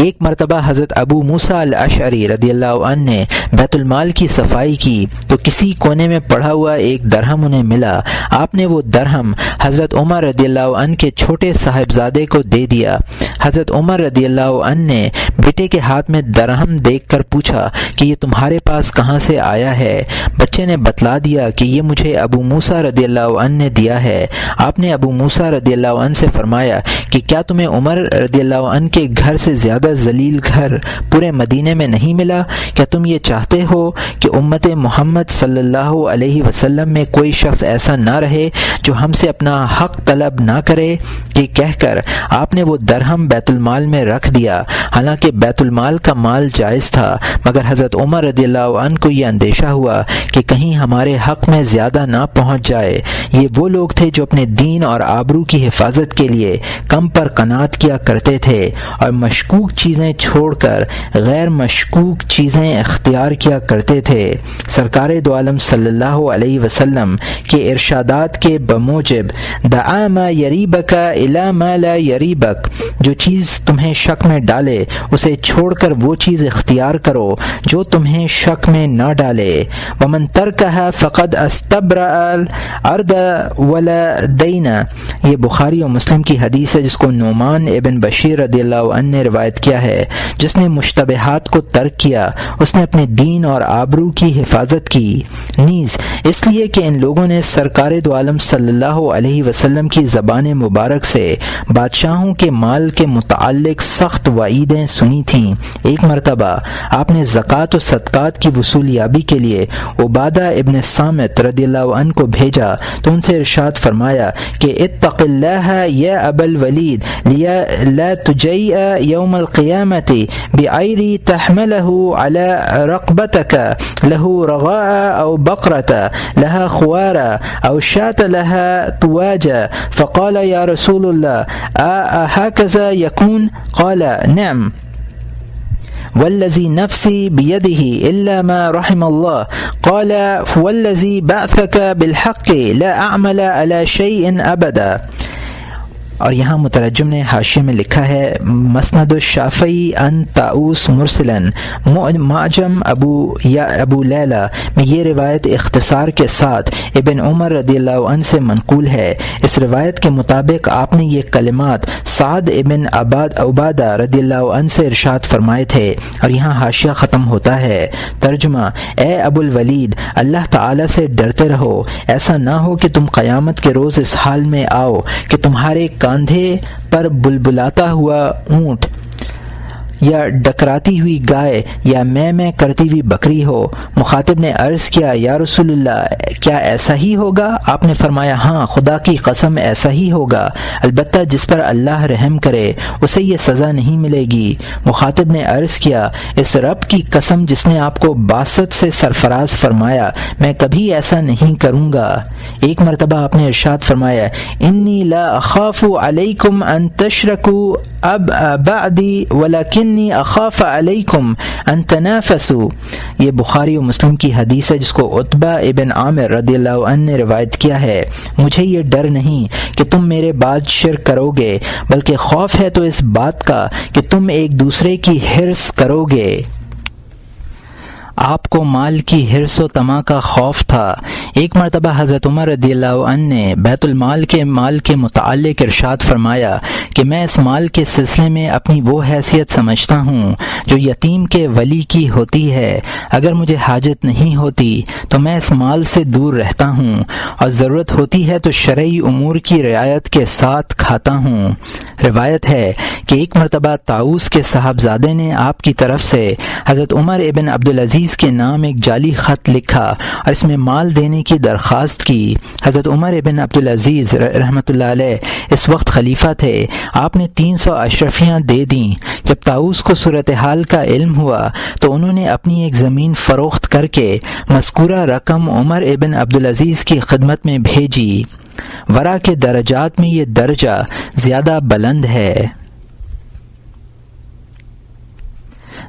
ایک مرتبہ حضرت ابو موسیٰ الاشعری رضی اللہ عنہ نے بیت المال کی صفائی کی تو کسی کونے میں پڑا ہوا 1 درہم انہیں ملا۔ آپ نے وہ درہم حضرت عمر رضی اللہ عنہ کے چھوٹے صاحبزادے کو دے دیا۔ حضرت عمر رضی اللہ عنہ نے بیٹے کے ہاتھ میں درہم دیکھ کر پوچھا کہ یہ تمہارے پاس کہاں سے آیا ہے؟ بچے نے بتلا دیا کہ یہ مجھے ابو موسیٰ رضی اللہ عنہ نے دیا ہے۔ آپ نے ابو موسیٰ رضی اللہ عنہ سے فرمایا کہ کیا تمہیں عمر رضی اللہ عنہ کے گھر سے زیادہ ذلیل گھر پورے مدینے میں نہیں ملا؟ کیا تم یہ چاہتے ہو کہ امت محمد صلی اللہ علیہ وسلم میں کوئی شخص ایسا نہ رہے جو ہم سے اپنا حق طلب نہ کرے؟ یہ کہہ کر آپ نے وہ درہم بیت المال میں رکھ دیا۔ حالانکہ بیت المال کا مال جائز تھا، مگر حضرت عمر رضی اللہ عنہ کو یہ اندیشہ ہوا کہ کہیں ہمارے حق میں زیادہ نہ پہنچ جائے۔ یہ وہ لوگ تھے جو اپنے دین اور آبرو کی حفاظت کے لیے کم پر قناعت کیا کرتے تھے اور مشکوک چیزیں چھوڑ کر غیر مشکوک چیزیں اختیار کیا کرتے تھے۔ سرکار دو عالم صلی اللہ علیہ وسلم کے ارشادات کے بموجب دعا ما یریبک الی ما لا یریبک، جو چیز تمہیں شک میں ڈالے اسے چھوڑ کر وہ چیز اختیار کرو جو تمہیں شک میں نہ ڈالے۔ ومن ترکها فقد استبرأ الارض ولا دین، یہ بخاری و مسلم کی حدیث ہے جس کو نعمان ابن بشیر رضی اللہ عنہ نے روایت کیا ہے۔ جس نے مشتبہات کو ترک کیا اس نے اپنے دین اور آبرو کی حفاظت کی، نیز اس لیے کہ ان لوگوں نے سرکار دو عالم صلی اللہ علیہ وسلم کی زبان مبارک سے بادشاہوں کے مال کے متعلق سخت وعیدیں سنی تھیں۔ ایک مرتبہ آپ نے زکوٰۃ و صدقات کی وصولیابی کے لیے عبادہ ابن صامت رضی اللہ عنہ کو بھیجا تو ان سے ارشاد فرمایا کہ اتق اللہ یا ابا الولید لا تجیء یوم القیامت بعیر تحملہ علی رقبتک له رغاء او بقرة لها خوارا او شاة لها طواجا فقال یا رسول اللہ هكذا يكون؟ قال نعم والذی نفسی بیدہ الا ما رحم اللہ قال والذی بعثک بالحق لا اعمل علی شیء ابدا۔ اور یہاں مترجم نے حاشیے میں لکھا ہے مسند الشافعی ان طاؤس مرسلن، معجم ابو لیلہ میں یہ روایت اختصار کے ساتھ ابن عمر رضی اللہ عنہ سے منقول ہے۔ اس روایت کے مطابق آپ نے یہ کلمات سعد ابن عبادہ رضی اللہ عنہ سے ارشاد فرمائے تھے۔ اور یہاں حاشیہ ختم ہوتا ہے۔ ترجمہ: اے ابو الولید، اللہ تعالی سے ڈرتے رہو، ایسا نہ ہو کہ تم قیامت کے روز اس حال میں آؤ کہ تمہارے کاندھے پر بلبلاتا ہوا اونٹ یا ڈکراتی ہوئی گائے یا میں کرتی ہوئی بکری ہو۔ مخاطب نے عرض کیا یا رسول اللہ، کیا ایسا ہی ہوگا؟ آپ نے فرمایا ہاں، خدا کی قسم ایسا ہی ہوگا، البتہ جس پر اللہ رحم کرے اسے یہ سزا نہیں ملے گی۔ مخاطب نے عرض کیا اس رب کی قسم جس نے آپ کو باسط سے سرفراز فرمایا، میں کبھی ایسا نہیں کروں گا۔ ایک مرتبہ آپ نے ارشاد فرمایا انی لا اخاف علیکم ان تشرکوا بعدی ولکن اخاف علیکم ان تنافسوا۔ یہ بخاری و مسلم کی حدیث ہے جس کو عتبہ ابن عامر رضی اللہ عنہ نے روایت کیا ہے۔ مجھے یہ ڈر نہیں کہ تم میرے بعد شرک کرو گے، بلکہ خوف ہے تو اس بات کا کہ تم ایک دوسرے کی حرص کرو گے۔ آپ کو مال کی حرص و طمع کا خوف تھا۔ ایک مرتبہ حضرت عمر رضی اللہ عنہ نے بیت المال کے مال کے متعلق ارشاد فرمایا کہ میں اس مال کے سلسلے میں اپنی وہ حیثیت سمجھتا ہوں جو یتیم کے ولی کی ہوتی ہے۔ اگر مجھے حاجت نہیں ہوتی تو میں اس مال سے دور رہتا ہوں، اور ضرورت ہوتی ہے تو شرعی امور کی رعایت کے ساتھ کھاتا ہوں۔ روایت ہے کہ ایک مرتبہ طاؤس کے صاحبزادے نے آپ کی طرف سے حضرت عمر ابن عبدالعزیز کے نام ایک جعلی خط لکھا اور اس میں مال دینے کی درخواست کی۔ حضرت عمر ابن عبدالعزیز رحمۃ اللہ علیہ اس وقت خلیفہ تھے۔ آپ نے 300 اشرفیاں دے دیں۔ جب طاؤس کو صورتحال کا علم ہوا تو انہوں نے اپنی ایک زمین فروخت کر کے مذکورہ رقم عمر ابن عبدالعزیز کی خدمت میں بھیجی۔ ورا کے درجات میں یہ درجہ زیادہ بلند ہے۔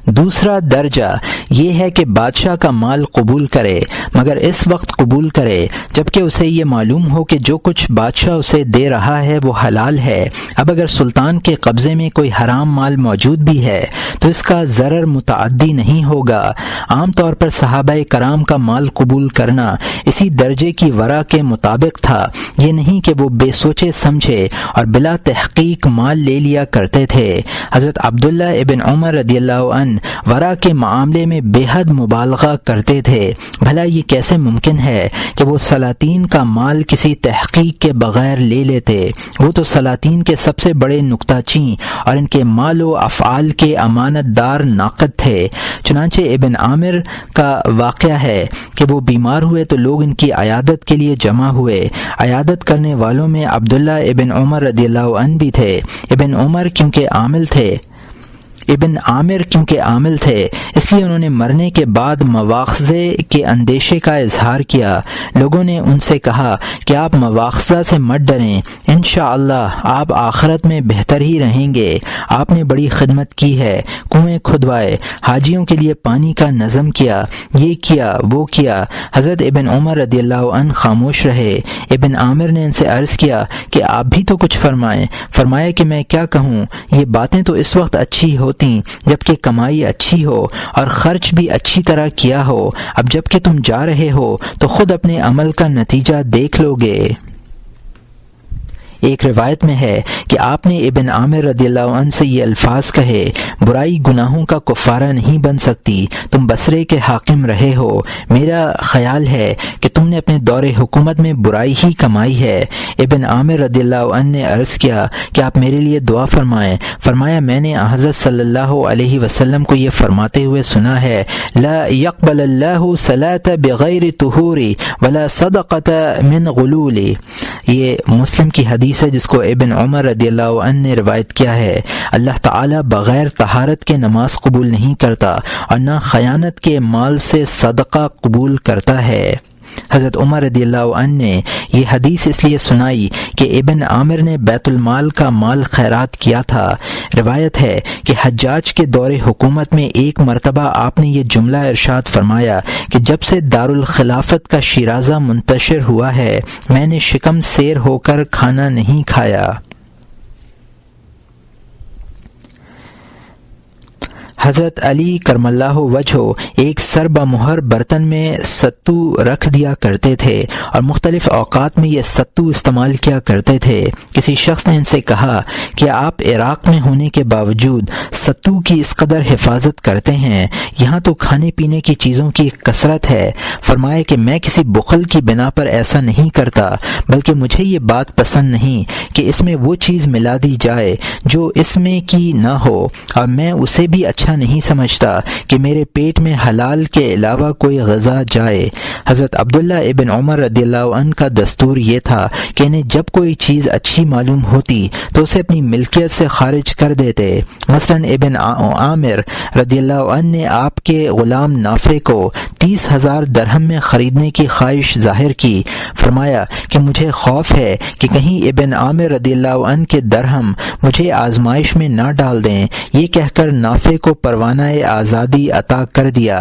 دوسرا درجہ یہ ہے کہ بادشاہ کا مال قبول کرے، مگر اس وقت قبول کرے جبکہ اسے یہ معلوم ہو کہ جو کچھ بادشاہ اسے دے رہا ہے وہ حلال ہے۔ اب اگر سلطان کے قبضے میں کوئی حرام مال موجود بھی ہے تو اس کا ضرر متعدی نہیں ہوگا۔ عام طور پر صحابہ کرام کا مال قبول کرنا اسی درجے کی ورع کے مطابق تھا، یہ نہیں کہ وہ بے سوچے سمجھے اور بلا تحقیق مال لے لیا کرتے تھے۔ حضرت عبداللہ ابن عمر رضی اللہ عنہ ورع کے معاملے میں بے حد مبالغہ کرتے تھے۔ بھلا یہ کیسے ممکن ہے کہ وہ سلاطین کا مال کسی تحقیق کے بغیر لے لیتے؟ وہ تو سلاطین کے سب سے بڑے نکتہ چین اور ان کے مال و افعال کے امانت دار ناقد تھے۔ چنانچہ ابن عامر کا واقعہ ہے کہ وہ بیمار ہوئے تو لوگ ان کی عیادت کے لیے جمع ہوئے۔ عیادت کرنے والوں میں عبداللہ ابن عمر رضی اللہ عنہ بھی تھے۔ ابن عامر کیونکہ عامل تھے اس لیے انہوں نے مرنے کے بعد مواخذے کے اندیشے کا اظہار کیا۔ لوگوں نے ان سے کہا کہ آپ مواخذہ سے مت ڈریں، انشاءاللہ آپ آخرت میں بہتر ہی رہیں گے۔ آپ نے بڑی خدمت کی ہے، کنویں کھدوائے، حاجیوں کے لیے پانی کا نظم کیا، یہ کیا وہ کیا۔ حضرت ابن عمر رضی اللہ عنہ خاموش رہے۔ ابن عامر نے ان سے عرض کیا کہ آپ بھی تو کچھ فرمائیں۔ فرمایا کہ میں کیا کہوں، یہ باتیں تو اس وقت اچھی ہوتی جبکہ کمائی اچھی ہو اور خرچ بھی اچھی طرح کیا ہو، اب جب کہ تم جا رہے ہو تو خود اپنے عمل کا نتیجہ دیکھ لو گے۔ ایک روایت میں ہے کہ آپ نے ابن عامر رضی اللہ عنہ سے یہ الفاظ کہے، برائی گناہوں کا کفارہ نہیں بن سکتی، تم بصرے کے حاکم رہے ہو، میرا خیال ہے کہ تم نے اپنے دور حکومت میں برائی ہی کمائی ہے۔ ابن عامر رضی اللہ عنہ نے عرض کیا کہ آپ میرے لیے دعا فرمائیں۔ فرمایا میں نے حضرت صلی اللہ علیہ وسلم کو یہ فرماتے ہوئے سنا ہے، لا يقبل اللہ صلاة بغیر طہور ولا صدقۃ من غلول۔ یہ مسلم کی حدیث ہے جس کو ابن عمر رضی اللہ عنہ نے روایت کیا ہے۔ اللہ تعالی بغیر طہارت کے نماز قبول نہیں کرتا اور نہ خیانت کے مال سے صدقہ قبول کرتا ہے۔ حضرت عمر رضی اللہ عنہ نے یہ حدیث اس لیے سنائی کہ ابن عامر نے بیت المال کا مال خیرات کیا تھا۔ روایت ہے کہ حجاج کے دور حکومت میں ایک مرتبہ آپ نے یہ جملہ ارشاد فرمایا کہ جب سے دارالخلافت کا شیرازہ منتشر ہوا ہے میں نے شکم سیر ہو کر کھانا نہیں کھایا۔ حضرت علی کرم اللہ وجہہ ایک سر بمہر برتن میں ستو رکھ دیا کرتے تھے اور مختلف اوقات میں یہ ستو استعمال کیا کرتے تھے۔ کسی شخص نے ان سے کہا کہ آپ عراق میں ہونے کے باوجود ستو کی اس قدر حفاظت کرتے ہیں، یہاں تو کھانے پینے کی چیزوں کی کثرت ہے۔ فرمایا کہ میں کسی بخل کی بنا پر ایسا نہیں کرتا، بلکہ مجھے یہ بات پسند نہیں کہ اس میں وہ چیز ملا دی جائے جو اس میں کی نہ ہو، اور میں اسے بھی اچھا نہیں سمجھتا کہ میرے پیٹ میں حلال کے علاوہ کوئی غذا جائے۔ حضرت عبداللہ ابن عمر رضی اللہ عنہ کا دستور یہ تھا کہ انہیں جب کوئی چیز اچھی معلوم ہوتی تو اسے اپنی ملکیت سے خارج کر دیتے۔ مثلا ابن عامر رضی اللہ عنہ نے آپ کے غلام نافع کو 30,000 درہم میں خریدنے کی خواہش ظاہر کی۔ فرمایا کہ مجھے خوف ہے کہ کہیں ابن عامر رضی اللہ عنہ کے درہم مجھے آزمائش میں نہ ڈال دیں۔ یہ کہہ کر نافع کو پروانہ آزادی عطا کر دیا۔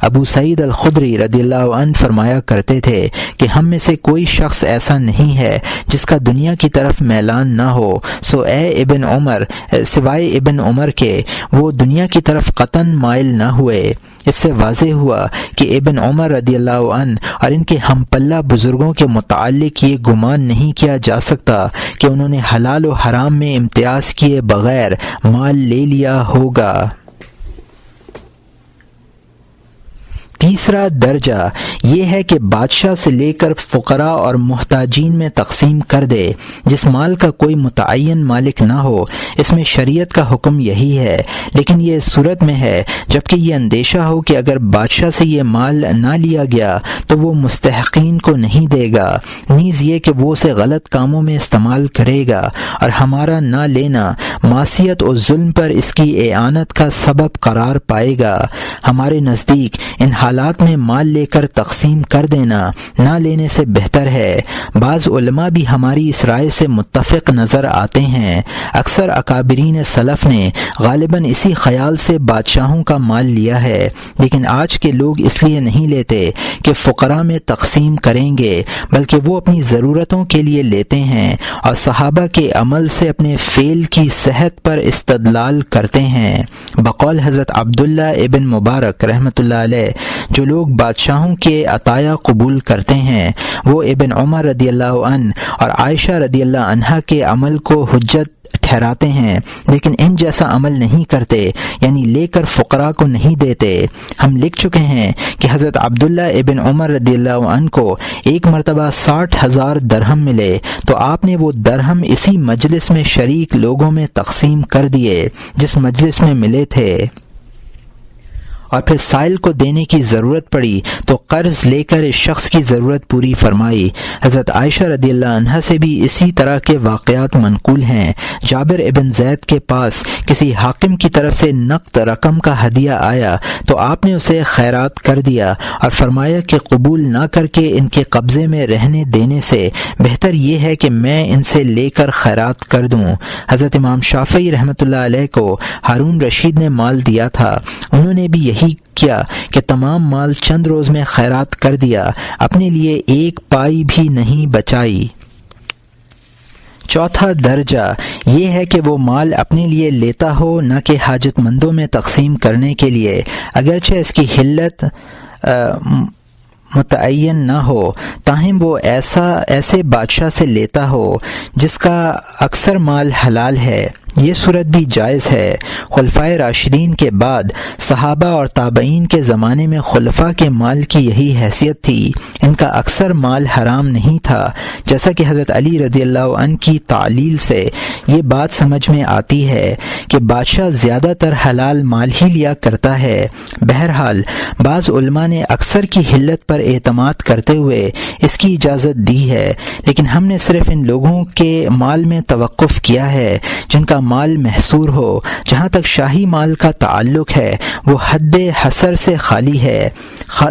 ابو سعید الخدری رضی اللہ عنہ فرمایا کرتے تھے کہ ہم میں سے کوئی شخص ایسا نہیں ہے جس کا دنیا کی طرف میلان نہ ہو، سوائے ابن عمر کے وہ دنیا کی طرف قطعاً مائل نہ ہوئے۔ اس سے واضح ہوا کہ ابن عمر رضی اللہ عنہ اور ان کے ہم پلہ بزرگوں کے متعلق یہ گمان نہیں کیا جا سکتا کہ انہوں نے حلال و حرام میں امتیاز کیے بغیر مال لے لیا ہوگا۔ تیسرا درجہ یہ ہے کہ بادشاہ سے لے کر فقراء اور محتاجین میں تقسیم کر دے، جس مال کا کوئی متعین مالک نہ ہو۔ اس میں شریعت کا حکم یہی ہے، لیکن یہ صورت میں ہے جبکہ یہ اندیشہ ہو کہ اگر بادشاہ سے یہ مال نہ لیا گیا تو وہ مستحقین کو نہیں دے گا، نیز یہ کہ وہ اسے غلط کاموں میں استعمال کرے گا، اور ہمارا نہ لینا معصیت و ظلم پر اس کی اعانت کا سبب قرار پائے گا۔ ہمارے نزدیک ان حالات میں مال لے کر تقسیم کر دینا نہ لینے سے بہتر ہے۔ بعض علماء بھی ہماری اس رائے سے متفق نظر آتے ہیں۔ اکثر اکابرین سلف نے غالباً اسی خیال سے بادشاہوں کا مال لیا ہے، لیکن آج کے لوگ اس لیے نہیں لیتے کہ فقراء میں تقسیم کریں گے، بلکہ وہ اپنی ضرورتوں کے لیے لیتے ہیں اور صحابہ کے عمل سے اپنے فعل کی صحت پر استدلال کرتے ہیں۔ بقول حضرت عبداللہ ابن مبارک رحمۃ اللہ علیہ، جو لوگ بادشاہوں کے عطایا قبول کرتے ہیں وہ ابن عمر رضی اللہ عنہ اور عائشہ رضی اللہ عنہا کے عمل کو حجت ٹھہراتے ہیں، لیکن ان جیسا عمل نہیں کرتے، یعنی لے کر فقراء کو نہیں دیتے۔ ہم لکھ چکے ہیں کہ حضرت عبداللہ ابن عمر رضی اللہ عنہ کو ایک مرتبہ 60,000 درہم ملے تو آپ نے وہ درہم اسی مجلس میں شریک لوگوں میں تقسیم کر دیے جس مجلس میں ملے تھے، اور پھر سائل کو دینے کی ضرورت پڑی تو قرض لے کر اس شخص کی ضرورت پوری فرمائی۔ حضرت عائشہ رضی اللہ عنہا سے بھی اسی طرح کے واقعات منقول ہیں۔ جابر ابن زید کے پاس کسی حاکم کی طرف سے نقد رقم کا ہدیہ آیا تو آپ نے اسے خیرات کر دیا اور فرمایا کہ قبول نہ کر کے ان کے قبضے میں رہنے دینے سے بہتر یہ ہے کہ میں ان سے لے کر خیرات کر دوں۔ حضرت امام شافعی رحمۃ اللہ علیہ کو ہارون رشید نے مال دیا تھا، انہوں نے بھی یہی کیا کہ تمام مال چند روز میں خیرات کر دیا، اپنے لیے ایک پائی بھی نہیں بچائی۔ چوتھا درجہ یہ ہے کہ وہ مال اپنے لیے لیتا ہو نہ کہ حاجت مندوں میں تقسیم کرنے کے لیے، اگرچہ اس کی حلت متعین نہ ہو، تاہم وہ ایسے بادشاہ سے لیتا ہو جس کا اکثر مال حلال ہے۔ یہ صورت بھی جائز ہے۔ خلفائے راشدین کے بعد صحابہ اور تابعین کے زمانے میں خلفاء کے مال کی یہی حیثیت تھی، ان کا اکثر مال حرام نہیں تھا، جیسا کہ حضرت علی رضی اللہ عنہ کی تعلیل سے یہ بات سمجھ میں آتی ہے کہ بادشاہ زیادہ تر حلال مال ہی لیا کرتا ہے۔ بہرحال بعض علماء نے اکثر کی حلت پر اعتماد کرتے ہوئے اس کی اجازت دی ہے، لیکن ہم نے صرف ان لوگوں کے مال میں توقف کیا ہے جن کا مال محصور ہو۔ جہاں تک شاہی مال کا تعلق ہے وہ حد حصر سے خالی ہے۔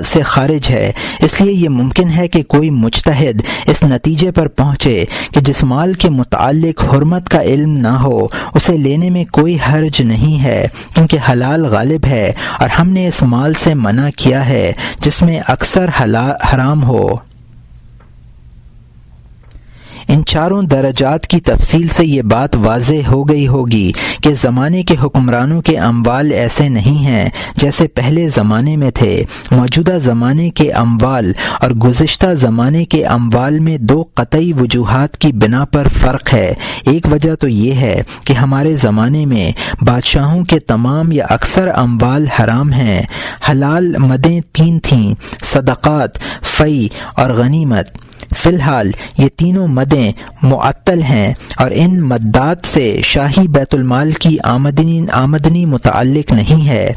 سے خارج ہے۔ اس لیے یہ ممکن ہے کہ کوئی مجتہد اس نتیجے پر پہنچے کہ جس مال کے متعلق حرمت کا علم نہ ہو اسے لینے میں کوئی حرج نہیں ہے، کیونکہ حلال غالب ہے اور ہم نے اس مال سے منع کیا ہے جس میں اکثر حرام ہو۔ ان چاروں درجات کی تفصیل سے یہ بات واضح ہو گئی ہوگی کہ زمانے کے حکمرانوں کے اموال ایسے نہیں ہیں جیسے پہلے زمانے میں تھے۔ موجودہ زمانے کے اموال اور گزشتہ زمانے کے اموال میں دو قطعی وجوہات کی بنا پر فرق ہے۔ ایک وجہ تو یہ ہے کہ ہمارے زمانے میں بادشاہوں کے تمام یا اکثر اموال حرام ہیں۔ حلال مدیں تین تھیں: صدقات، فی اور غنیمت۔ فی الحال یہ تینوں مدیں معطل ہیں اور ان مدات سے شاہی بیت المال کی آمدنی متعلق نہیں ہے۔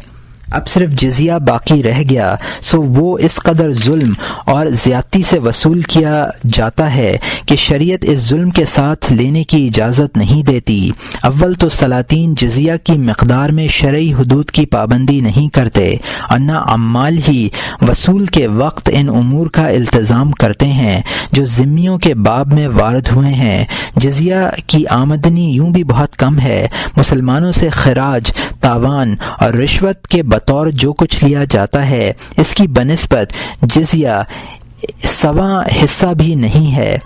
اب صرف جزیہ باقی رہ گیا، سو وہ اس قدر ظلم اور زیادتی سے وصول کیا جاتا ہے کہ شریعت اس ظلم کے ساتھ لینے کی اجازت نہیں دیتی۔ اول تو سلاطین جزیہ کی مقدار میں شرعی حدود کی پابندی نہیں کرتے اور نہ عمال ہی وصول کے وقت ان امور کا التزام کرتے ہیں جو ذمیوں کے باب میں وارد ہوئے ہیں۔ جزیہ کی آمدنی یوں بھی بہت کم ہے۔ مسلمانوں سے خراج، تاوان اور رشوت کے بطور جو کچھ لیا جاتا ہے اس کی بنسبت جزیہ سواں حصہ بھی نہیں ہے۔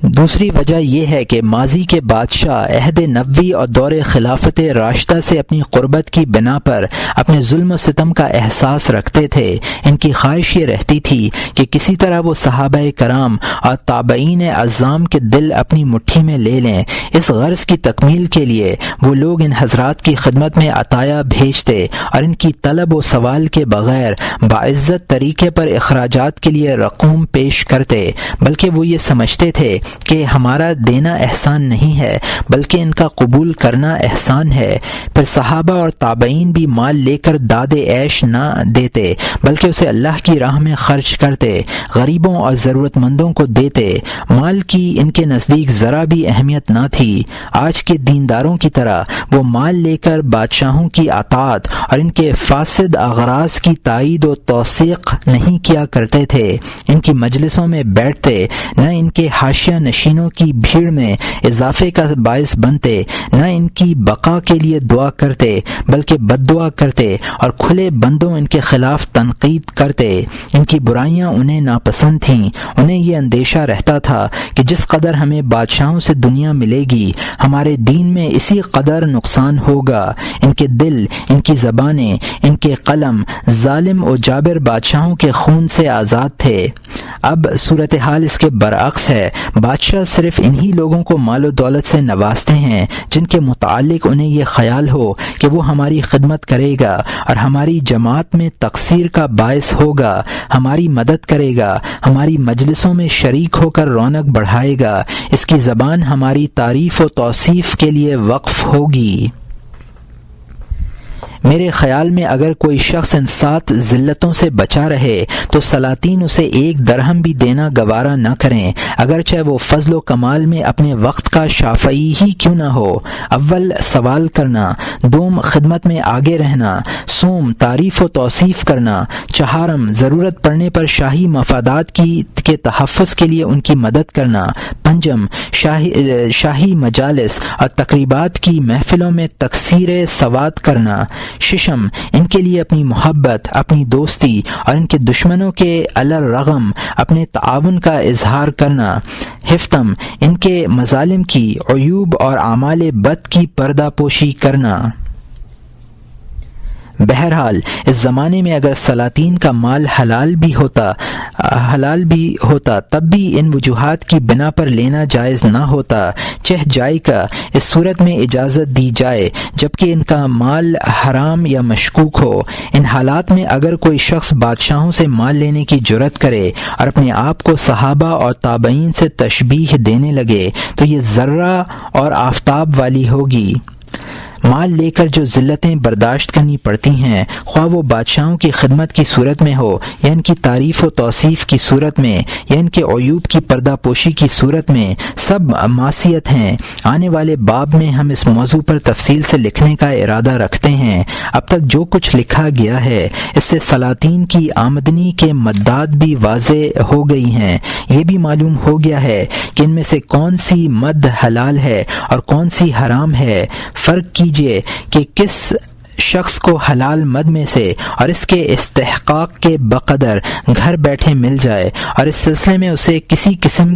دوسری وجہ یہ ہے کہ ماضی کے بادشاہ عہد نبوی اور دور خلافت راشدہ سے اپنی قربت کی بنا پر اپنے ظلم و ستم کا احساس رکھتے تھے۔ ان کی خواہش یہ رہتی تھی کہ کسی طرح وہ صحابہ کرام اور تابعین اعظام کے دل اپنی مٹھی میں لے لیں۔ اس غرض کی تکمیل کے لیے وہ لوگ ان حضرات کی خدمت میں عطایا بھیجتے اور ان کی طلب و سوال کے بغیر باعزت طریقے پر اخراجات کے لیے رقوم پیش کرتے، بلکہ وہ یہ سمجھتے تھے کہ ہمارا دینا احسان نہیں ہے بلکہ ان کا قبول کرنا احسان ہے۔ پھر صحابہ اور تابعین بھی مال لے کر داد عیش نہ دیتے بلکہ اسے اللہ کی راہ میں خرچ کرتے، غریبوں اور ضرورت مندوں کو دیتے۔ مال کی ان کے نزدیک ذرا بھی اہمیت نہ تھی۔ آج کے دینداروں کی طرح وہ مال لے کر بادشاہوں کی اطاعت اور ان کے فاسد اغراض کی تائید و توثیق نہیں کیا کرتے تھے۔ ان کی مجلسوں میں بیٹھتے نہ ان کے حاشیہ نشینوں کی بھیڑ میں اضافے کا باعث بنتے، نہ ان کی بقا کے لیے دعا کرتے بلکہ بد دعا کرتے اور کھلے بندوں ان کے خلاف تنقید کرتے۔ ان کی برائیاں انہیں ناپسند تھیں۔ انہیں یہ اندیشہ رہتا تھا کہ جس قدر ہمیں بادشاہوں سے دنیا ملے گی ہمارے دین میں اسی قدر نقصان ہوگا۔ ان کے دل، ان کی زبانیں، ان کے قلم ظالم و جابر بادشاہوں کے خون سے آزاد تھے۔ اب صورتحال اس کے برعکس ہے۔ بادشاہ صرف انہی لوگوں کو مال و دولت سے نوازتے ہیں جن کے متعلق انہیں یہ خیال ہو کہ وہ ہماری خدمت کرے گا اور ہماری جماعت میں تقصیر کا باعث ہوگا، ہماری مدد کرے گا، ہماری مجلسوں میں شریک ہو کر رونق بڑھائے گا، اس کی زبان ہماری تعریف و توصیف کے لیے وقف ہوگی۔ میرے خیال میں اگر کوئی شخص ان 7 ذلتوں سے بچا رہے تو سلاطین اسے 1 درہم بھی دینا گوارا نہ کریں، اگرچہ وہ فضل و کمال میں اپنے وقت کا شافعی ہی کیوں نہ ہو۔ اول سوال کرنا، دوم خدمت میں آگے رہنا، سوم تعریف و توصیف کرنا، چہارم ضرورت پڑنے پر شاہی مفادات کے تحفظ کے لیے ان کی مدد کرنا، پنجم شاہی مجالس اور تقریبات کی محفلوں میں تکثیر سواد کرنا، ششم ان کے لیے اپنی محبت، اپنی دوستی اور ان کے دشمنوں کے علی الرغم اپنے تعاون کا اظہار کرنا، ہفتم ان کے مظالم کی، عیوب اور اعمال بد کی پردہ پوشی کرنا۔ بہرحال اس زمانے میں اگر سلاطین کا مال حلال بھی ہوتا تب بھی ان وجوہات کی بنا پر لینا جائز نہ ہوتا۔ چہ جائے کا اس صورت میں اجازت دی جائے جبکہ ان کا مال حرام یا مشکوک ہو۔ ان حالات میں اگر کوئی شخص بادشاہوں سے مال لینے کی جرأت کرے اور اپنے آپ کو صحابہ اور تابعین سے تشبیہ دینے لگے تو یہ ذرہ اور آفتاب والی ہوگی۔ مال لے کر جو ذلتیں برداشت کرنی پڑتی ہیں، خواہ وہ بادشاہوں کی خدمت کی صورت میں ہو یا ان کی تعریف و توصیف کی صورت میں یا ان کے عیوب کی پردہ پوشی کی صورت میں، سب معصیت ہیں۔ آنے والے باب میں ہم اس موضوع پر تفصیل سے لکھنے کا ارادہ رکھتے ہیں۔ اب تک جو کچھ لکھا گیا ہے اس سے سلاطین کی آمدنی کے مدات بھی واضح ہو گئی ہیں۔ یہ بھی معلوم ہو گیا ہے کہ ان میں سے کون سی مد حلال ہے اور کون سی حرام ہے۔ فرق کیجئے کہ کس شخص کو حلال مد میں سے اور اس کے استحقاق کے بقدر گھر بیٹھے مل جائے اور اس سلسلے میں اسے کسی قسم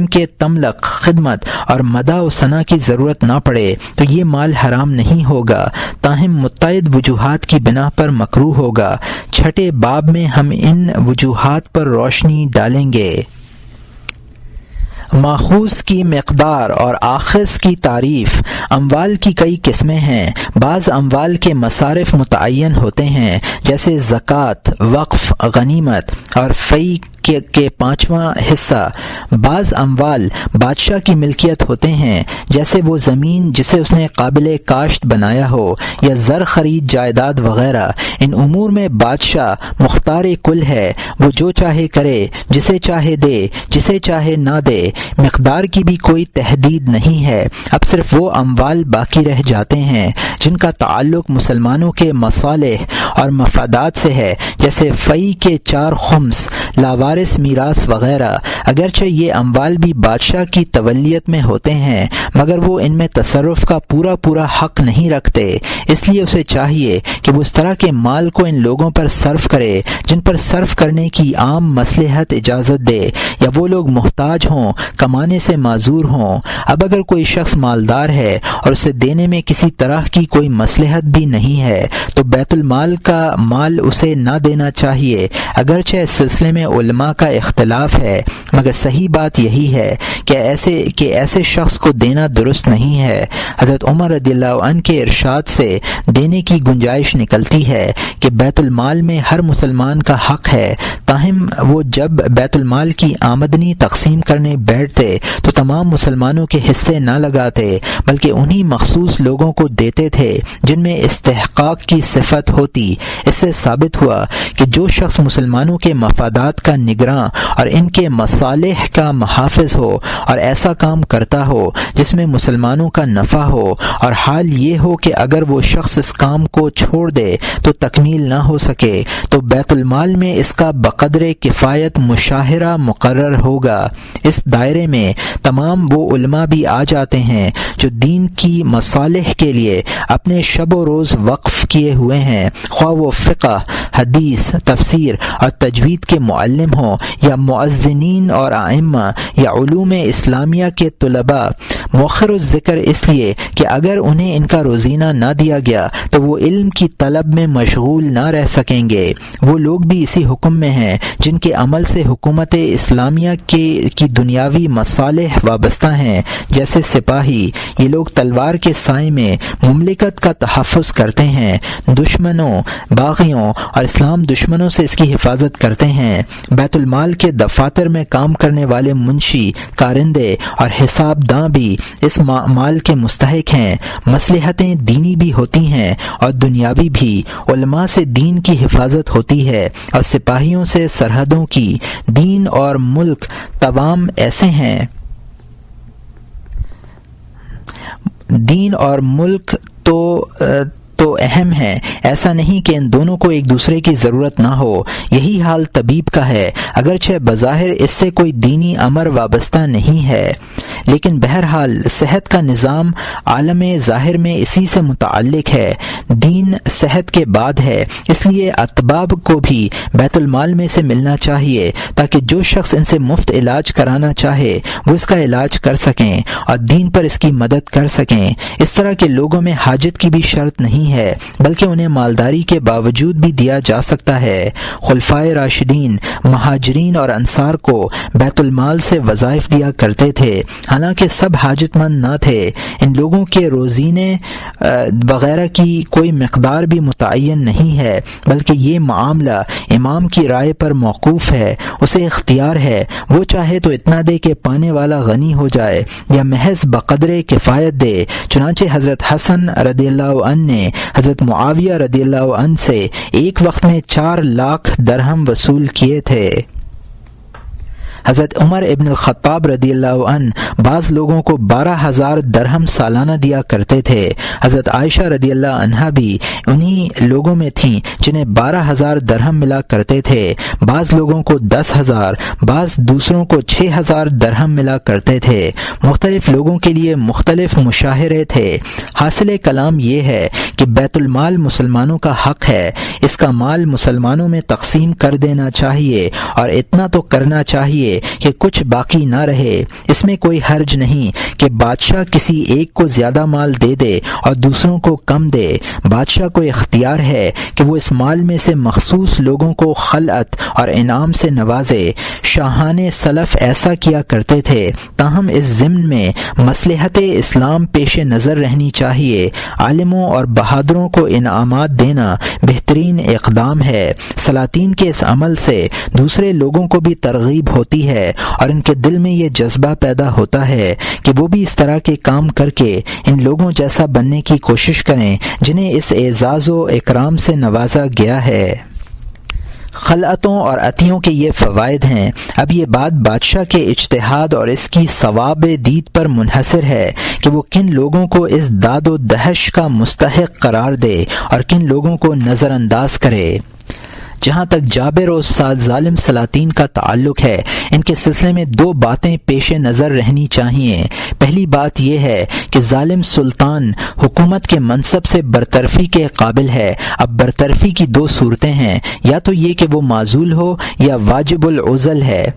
کے تملق خدمت اور مداح و ثنا کی ضرورت نہ پڑے تو یہ مال حرام نہیں ہوگا، تاہم متعدد وجوہات کی بنا پر مکروہ ہوگا۔ چھٹے باب میں ہم ان وجوہات پر روشنی ڈالیں گے۔ ماخوذ کی مقدار اور آخذ کی تعریف۔ اموال کی کئی قسمیں ہیں۔ بعض اموال کے مصارف متعین ہوتے ہیں، جیسے زکوٰۃ، وقف، غنیمت اور فی کے پانچواں حصہ۔ بعض اموال بادشاہ کی ملکیت ہوتے ہیں، جیسے وہ زمین جسے اس نے قابل کاشت بنایا ہو یا زر خرید جائیداد وغیرہ۔ ان امور میں بادشاہ مختار کل ہے، وہ جو چاہے کرے، جسے چاہے دے، جسے چاہے نہ دے۔ مقدار کی بھی کوئی تحدید نہیں ہے۔ اب صرف وہ اموال باقی رہ جاتے ہیں جن کا تعلق مسلمانوں کے مصالح اور مفادات سے ہے، جیسے فی کے 4 خمس، لاوارث میراث وغیرہ۔ اگرچہ یہ اموال بھی بادشاہ کی تولیت میں ہوتے ہیں، مگر وہ ان میں تصرف کا پورا حق نہیں رکھتے۔ اس لیے اسے چاہیے کہ وہ اس طرح کے مال کو ان لوگوں پر صرف کرے جن پر صرف کرنے کی عام مصلحت اجازت دے، یا وہ لوگ محتاج ہوں، کمانے سے معذور ہوں۔ اب اگر کوئی شخص مالدار ہے اور اسے دینے میں کسی طرح کی کوئی مصلحت بھی نہیں ہے تو بیت المال کا مال اسے نہ دینا چاہیے۔ اگرچہ اس سلسلے میں علماء کا اختلاف ہے، مگر صحیح بات یہی ہے کہ ایسے شخص کو دینا درست نہیں ہے۔ حضرت عمر رضی اللہ عنہ کے ارشاد سے دینے کی گنجائش نکلتی ہے کہ بیت المال میں ہر مسلمان کا حق ہے، تاہم وہ جب بیت المال کی آمدنی تقسیم کرنے بیٹھتے تو تمام مسلمانوں کے حصے نہ لگاتے، بلکہ انہی مخصوص لوگوں کو دیتے تھے جن میں استحقاق کی صفت ہوتی۔ اس سے ثابت ہوا کہ جو شخص مسلمانوں کے مفادات کا نگراں اور ان کے مصالح کا محافظ ہو اور ایسا کام کرتا ہو جس میں مسلمانوں کا نفع ہو، اور حال یہ ہو کہ اگر وہ شخص اس کام کو چھوڑ دے تو تکمیل نہ ہو سکے، تو بیت المال میں اس کا بقدر کفایت مشاہرہ مقرر ہوگا۔ اس دائرے میں تمام وہ علماء بھی آ جاتے ہیں جو دین کی مصالح کے لیے اپنے شب و روز وقف کیے ہوئے ہیں، خواہ وہ فقہ، حدیث، تفسیر اور تجوید کے معلم ہوں، یا مؤذنین اور ائمہ، یا علوم اسلامیہ کے طلباء۔ مؤخر الذکر اس لیے کہ اگر انہیں ان کا روزینہ نہ دیا گیا تو وہ علم کی طلب میں مشغول نہ رہ سکیں گے۔ وہ لوگ بھی اسی حکم میں ہیں جن کے عمل سے حکومت اسلامیہ کی دنیاوی مصالح وابستہ ہیں، جیسے سپاہی۔ یہ لوگ تلوار کے سائے میں مملکت کا تحفظ کرتے ہیں، دشمنوں، باغیوں اور اسلام دشمنوں سے اس کی حفاظت کرتے ہیں۔ بیت المال کے دفاتر میں کام کرنے والے منشی، کارندے اور حساب داں بھی اس مال کے مستحق ہیں۔ مصلحتیں دینی بھی ہوتی ہیں اور دنیاوی بھی۔ علماء سے دین کی حفاظت ہوتی ہے اور سپاہیوں سے سرحدوں کی۔ دین اور ملک تمام ایسے ہیں۔ دین اور ملک تو اہم ہے، ایسا نہیں کہ ان دونوں کو ایک دوسرے کی ضرورت نہ ہو۔ یہی حال طبیب کا ہے، اگرچہ بظاہر اس سے کوئی دینی امر وابستہ نہیں ہے، لیکن بہرحال صحت کا نظام عالم ظاہر میں اسی سے متعلق ہے۔ دین صحت کے بعد ہے، اس لیے اطباب کو بھی بیت المال میں سے ملنا چاہیے تاکہ جو شخص ان سے مفت علاج کرانا چاہے وہ اس کا علاج کر سکیں اور دین پر اس کی مدد کر سکیں۔ اس طرح کے لوگوں میں حاجت کی بھی شرط نہیں ہے، ہے بلکہ انہیں مالداری کے باوجود بھی دیا جا سکتا ہے۔ خلفائے راشدین مہاجرین اور انصار کو بیت المال سے وظائف دیا کرتے تھے، حالانکہ سب حاجت مند نہ تھے۔ ان لوگوں کے روزینے وغیرہ کی کوئی مقدار بھی متعین نہیں ہے، بلکہ یہ معاملہ امام کی رائے پر موقوف ہے، اسے اختیار ہے، وہ چاہے تو اتنا دے کہ پانے والا غنی ہو جائے یا محض بقدر کفایت دے۔ چنانچہ حضرت حسن رضی اللہ عنہ نے حضرت معاویہ رضی اللہ عنہ سے ایک وقت میں 4 لاکھ درہم وصول کیے تھے۔ حضرت عمر ابن الخطاب رضی اللہ عنہ بعض لوگوں کو 12,000 درہم سالانہ دیا کرتے تھے۔ حضرت عائشہ رضی اللہ عنہا بھی انہی لوگوں میں تھیں جنہیں 12,000 درہم ملا کرتے تھے، بعض لوگوں کو 10,000، بعض دوسروں کو 6,000 درہم ملا کرتے تھے۔ مختلف لوگوں کے لیے مختلف مشاہرے تھے۔ حاصل کلام یہ ہے کہ بیت المال مسلمانوں کا حق ہے، اس کا مال مسلمانوں میں تقسیم کر دینا چاہیے، اور اتنا تو کرنا چاہیے کہ کچھ باقی نہ رہے۔ اس میں کوئی حرج نہیں کہ بادشاہ کسی ایک کو زیادہ مال دے دے اور دوسروں کو کم دے۔ بادشاہ کو اختیار ہے کہ وہ اس مال میں سے مخصوص لوگوں کو خلعت اور انعام سے نوازے۔ شاہان سلف ایسا کیا کرتے تھے، تاہم اس ضمن میں مصلحت اسلام پیش نظر رہنی چاہیے۔ عالموں اور بہادروں کو انعامات دینا بہترین اقدام ہے۔ سلاطین کے اس عمل سے دوسرے لوگوں کو بھی ترغیب ہوتی ہے اور ان کے دل میں یہ جذبہ پیدا ہوتا ہے کہ وہ بھی اس طرح کے کام کر کے ان لوگوں جیسا بننے کی کوشش کریں جنہیں اس اعزاز و اکرام سے نوازا گیا ہے۔ خلعتوں اور عطیوں کے یہ فوائد ہیں۔ اب یہ بات بادشاہ کے اجتہاد اور اس کی ثواب دید پر منحصر ہے کہ وہ کن لوگوں کو اس داد و دہش کا مستحق قرار دے اور کن لوگوں کو نظر انداز کرے۔ جہاں تک جابر اور ظالم سلاطین کا تعلق ہے، ان کے سلسلے میں 2 باتیں پیش نظر رہنی چاہیے۔ پہلی بات یہ ہے کہ ظالم سلطان حکومت کے منصب سے برطرفی کے قابل ہے۔ اب برطرفی کی 2 صورتیں ہیں، یا تو یہ کہ وہ معزول ہو یا واجب العزل ہے۔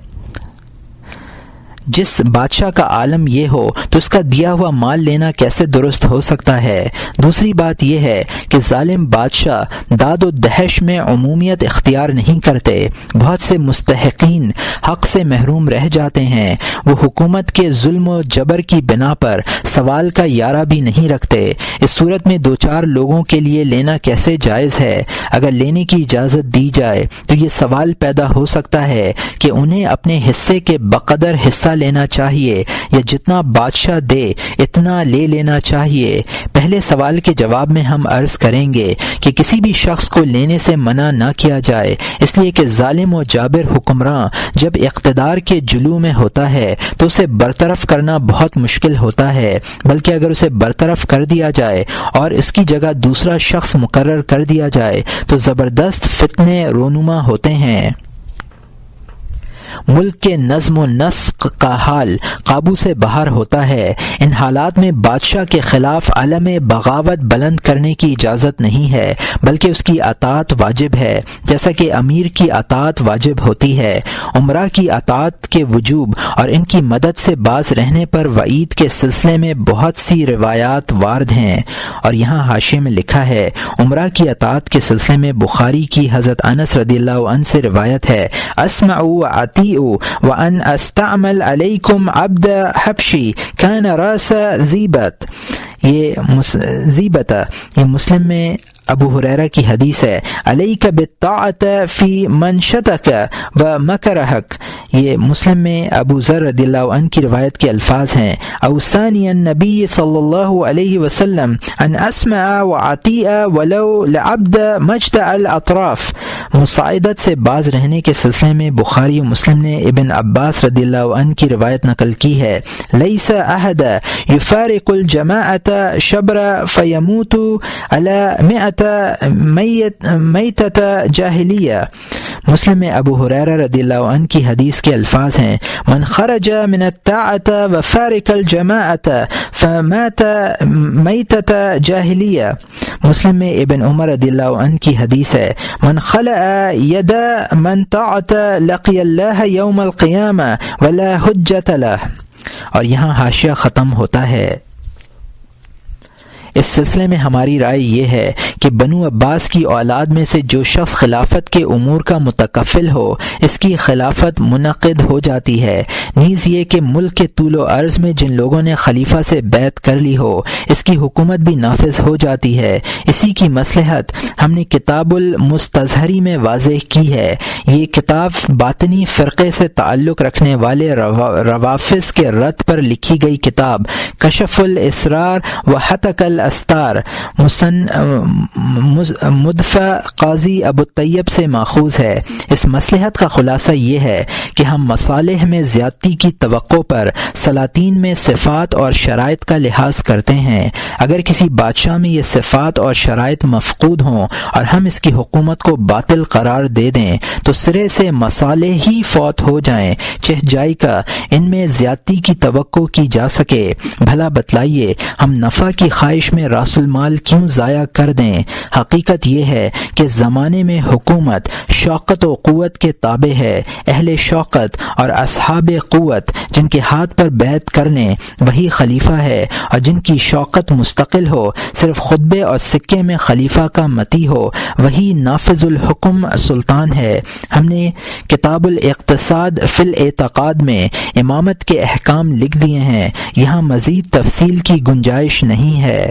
جس بادشاہ کا عالم یہ ہو تو اس کا دیا ہوا مال لینا کیسے درست ہو سکتا ہے؟ دوسری بات یہ ہے کہ ظالم بادشاہ داد و دہش میں عمومیت اختیار نہیں کرتے، بہت سے مستحقین حق سے محروم رہ جاتے ہیں، وہ حکومت کے ظلم و جبر کی بنا پر سوال کا یارہ بھی نہیں رکھتے۔ اس صورت میں 2-4 لوگوں کے لیے لینا کیسے جائز ہے؟ اگر لینے کی اجازت دی جائے تو یہ سوال پیدا ہو سکتا ہے کہ انہیں اپنے حصے کے بقدر حصہ لینا چاہیے یا جتنا بادشاہ دے اتنا لے لینا چاہیے۔ پہلے سوال کے جواب میں ہم عرض کریں گے کہ کسی بھی شخص کو لینے سے منع نہ کیا جائے، اس لیے کہ ظالم و جابر حکمراں جب اقتدار کے جلوہ میں ہوتا ہے تو اسے برطرف کرنا بہت مشکل ہوتا ہے، بلکہ اگر اسے برطرف کر دیا جائے اور اس کی جگہ دوسرا شخص مقرر کر دیا جائے تو زبردست فتنے رونما ہوتے ہیں۔ ملک کے نظم و نسق کا حال قابو سے باہر ہوتا ہے۔ ان حالات میں بادشاہ کے خلاف علم بغاوت بلند کرنے کی اجازت نہیں ہے، بلکہ اس کی اطاعت واجب ہے، جیسا کہ امیر کی اطاعت واجب ہوتی ہے۔ امراء کی اطاعت کے وجوب اور ان کی مدد سے باز رہنے پر وعید کے سلسلے میں بہت سی روایات وارد ہیں۔ اور یہاں حاشیے میں لکھا ہے، امراء کی اطاعت کے سلسلے میں بخاری کی حضرت انس رضی اللہ عنہ سے روایت ہے، اسمعوا وأن استعمل عليكم عبد حبشي كان راس زیبت، یہ مسلم میں ابو ہریرہ کی حدیث ہے، علیک بالطاعت فی منشتک و مکرہک، یہ مسلم میں ابو ذر رضی اللہ عنہ کی روایت کے الفاظ ہیں، اوصانی النبی صلی اللہ علیہ وسلم ان اسمع وعطیع ولو لعبد مجدع الاطراف۔ مساعدت سے باز رہنے کے سلسلے میں بخاری و مسلم نے ابن عباس رضی اللہ عنہ کی روایت نقل کی ہے، لیس احد یفارق الجماعت شبر فیموت علی مئت میتۃ جاہلیہ۔ مسلم میں ابو ہریرہ رضی اللہ عنہ کی حدیث کے الفاظ ہیں، من خرج من الطاعۃ وفارق الجماعۃ فمات میتۃ جاہلیہ۔ مسلم میں ابن عمر رضی اللہ عنہ کی حدیث ہے، من خلع ید من طاعۃ لقی اللہ یوم القیامہ ولا حجۃ لہ۔ اور یہاں حاشیہ ختم ہوتا ہے۔ اس سلسلے میں ہماری رائے یہ ہے کہ بنو عباس کی اولاد میں سے جو شخص خلافت کے امور کا متکفل ہو اس کی خلافت منعقد ہو جاتی ہے، نیز یہ کہ ملک کے طول و عرض میں جن لوگوں نے خلیفہ سے بیعت کر لی ہو اس کی حکومت بھی نافذ ہو جاتی ہے۔ اسی کی مصلحت ہم نے کتاب المستظہری میں واضح کی ہے۔ یہ کتاب باطنی فرقے سے تعلق رکھنے والے روافض کے رد پر لکھی گئی کتاب کشف الاسرار و حتک الاستار مدفع قاضی ابو الطیب سے ماخوذ ہے۔ اس مصلحت کا خلاصہ یہ ہے کہ ہم مصالح میں زیادتی کی توقع پر سلاطین میں صفات اور شرائط کا لحاظ کرتے ہیں۔ اگر کسی بادشاہ میں یہ صفات اور شرائط مفقود ہوں اور ہم اس کی حکومت کو باطل قرار دے دیں تو سرے سے مصالح ہی فوت ہو جائیں، چہ جائی کا ان میں زیادتی کی توقع کی جا سکے۔ بھلا بتلائیے ہم نفع کی خواہش میں راس المال کیوں ضائع کر دیں؟ حقیقت یہ ہے کہ زمانے میں حکومت شوکت و قوت کے تابع ہے۔ اہل شوکت اور اصحاب قوت جن کے ہاتھ پر بیعت کرنے وہی خلیفہ ہے، اور جن کی شوکت مستقل ہو، صرف خطبے اور سکے میں خلیفہ کا متی ہو، وہی نافذ الحکم سلطان ہے۔ ہم نے کتاب الاقتصاد فی الاعتقاد میں امامت کے احکام لکھ دیے ہیں، یہاں مزید تفصیل کی گنجائش نہیں ہے۔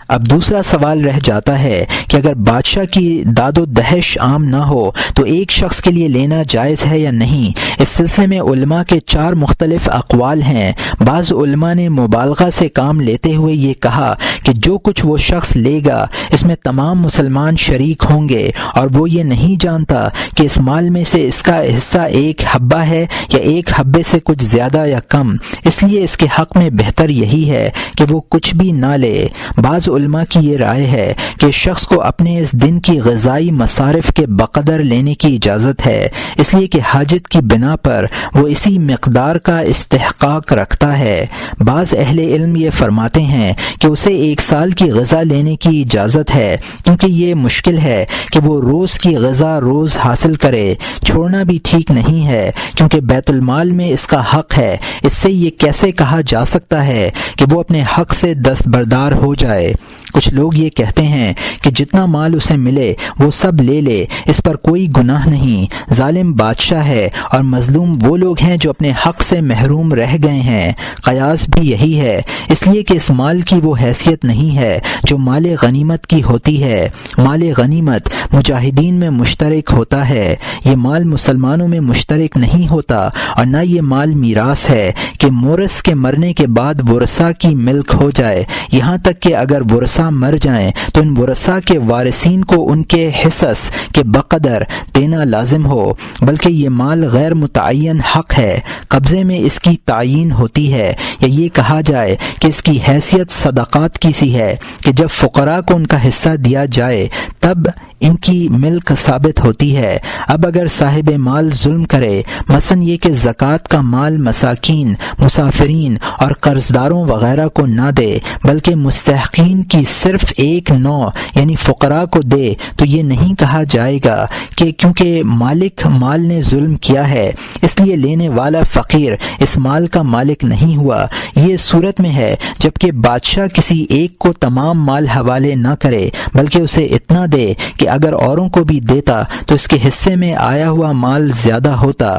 اب دوسرا سوال رہ جاتا ہے کہ اگر بادشاہ کی داد و دہش عام نہ ہو تو ایک شخص کے لیے لینا جائز ہے یا نہیں؟ اس سلسلے میں علماء کے 4 مختلف اقوال ہیں۔ بعض علماء نے مبالغہ سے کام لیتے ہوئے یہ کہا کہ جو کچھ وہ شخص لے گا اس میں تمام مسلمان شریک ہوں گے، اور وہ یہ نہیں جانتا کہ اس مال میں سے اس کا حصہ 1 حبہ ہے یا 1 حبے سے کچھ زیادہ یا کم، اس لیے اس کے حق میں بہتر یہی ہے کہ وہ کچھ بھی نہ لے۔ بعض علماء کی یہ رائے ہے کہ شخص کو اپنے اس دن کی غذائی مصارف کے بقدر لینے کی اجازت ہے، اس لیے کہ حاجت کی بنا پر وہ اسی مقدار کا استحقاق رکھتا ہے۔ بعض اہل علم یہ فرماتے ہیں کہ اسے 1 سال کی غذا لینے کی اجازت ہے، کیونکہ یہ مشکل ہے کہ وہ روز کی غذا روز حاصل کرے۔ چھوڑنا بھی ٹھیک نہیں ہے، کیونکہ بیت المال میں اس کا حق ہے۔ اس سے یہ کیسے کہا جا سکتا ہے کہ وہ اپنے حق سے دستبردار ہو جائے؟ کچھ لوگ یہ کہتے ہیں کہ جتنا مال اسے ملے وہ سب لے لے، اس پر کوئی گناہ نہیں۔ ظالم بادشاہ ہے اور مظلوم وہ لوگ ہیں جو اپنے حق سے محروم رہ گئے ہیں۔ قیاس بھی یہی ہے، اس لیے کہ اس مال کی وہ حیثیت نہیں ہے جو مال غنیمت کی ہوتی ہے۔ مال غنیمت مجاہدین میں مشترک ہوتا ہے، یہ مال مسلمانوں میں مشترک نہیں ہوتا، اور نہ یہ مال میراث ہے کہ مورث کے مرنے کے بعد ورثاء کی ملک ہو جائے۔ یہاں تک کہ اگر ورثاء مر جائیں تو ان ورثاء کے وارثین کو ان کے حصص کے بقدر دینا لازم ہو، بلکہ یہ مال غیر متعین حق ہے، قبضے میں اس کی تعیین ہوتی ہے، یا یہ کہا جائے کہ اس کی حیثیت صدقات کی سی ہے کہ جب فقراء کو ان کا حصہ دیا جائے تب ان کی ملک ثابت ہوتی ہے۔ اب اگر صاحب مال ظلم کرے، مثلا یہ کہ زکوٰۃ کا مال مساکین، مسافرین اور قرضداروں وغیرہ کو نہ دے بلکہ مستحقین کی صرف 1/9 یعنی فقراء کو دے، تو یہ نہیں کہا جائے گا کہ کیونکہ مالک مال نے ظلم کیا ہے اس لیے لینے والا فقیر اس مال کا مالک نہیں ہوا۔ یہ صورت میں ہے جبکہ بادشاہ کسی ایک کو تمام مال حوالے نہ کرے بلکہ اسے اتنا دے کہ اگر اوروں کو بھی دیتا تو اس کے حصے میں آیا ہوا مال زیادہ ہوتا۔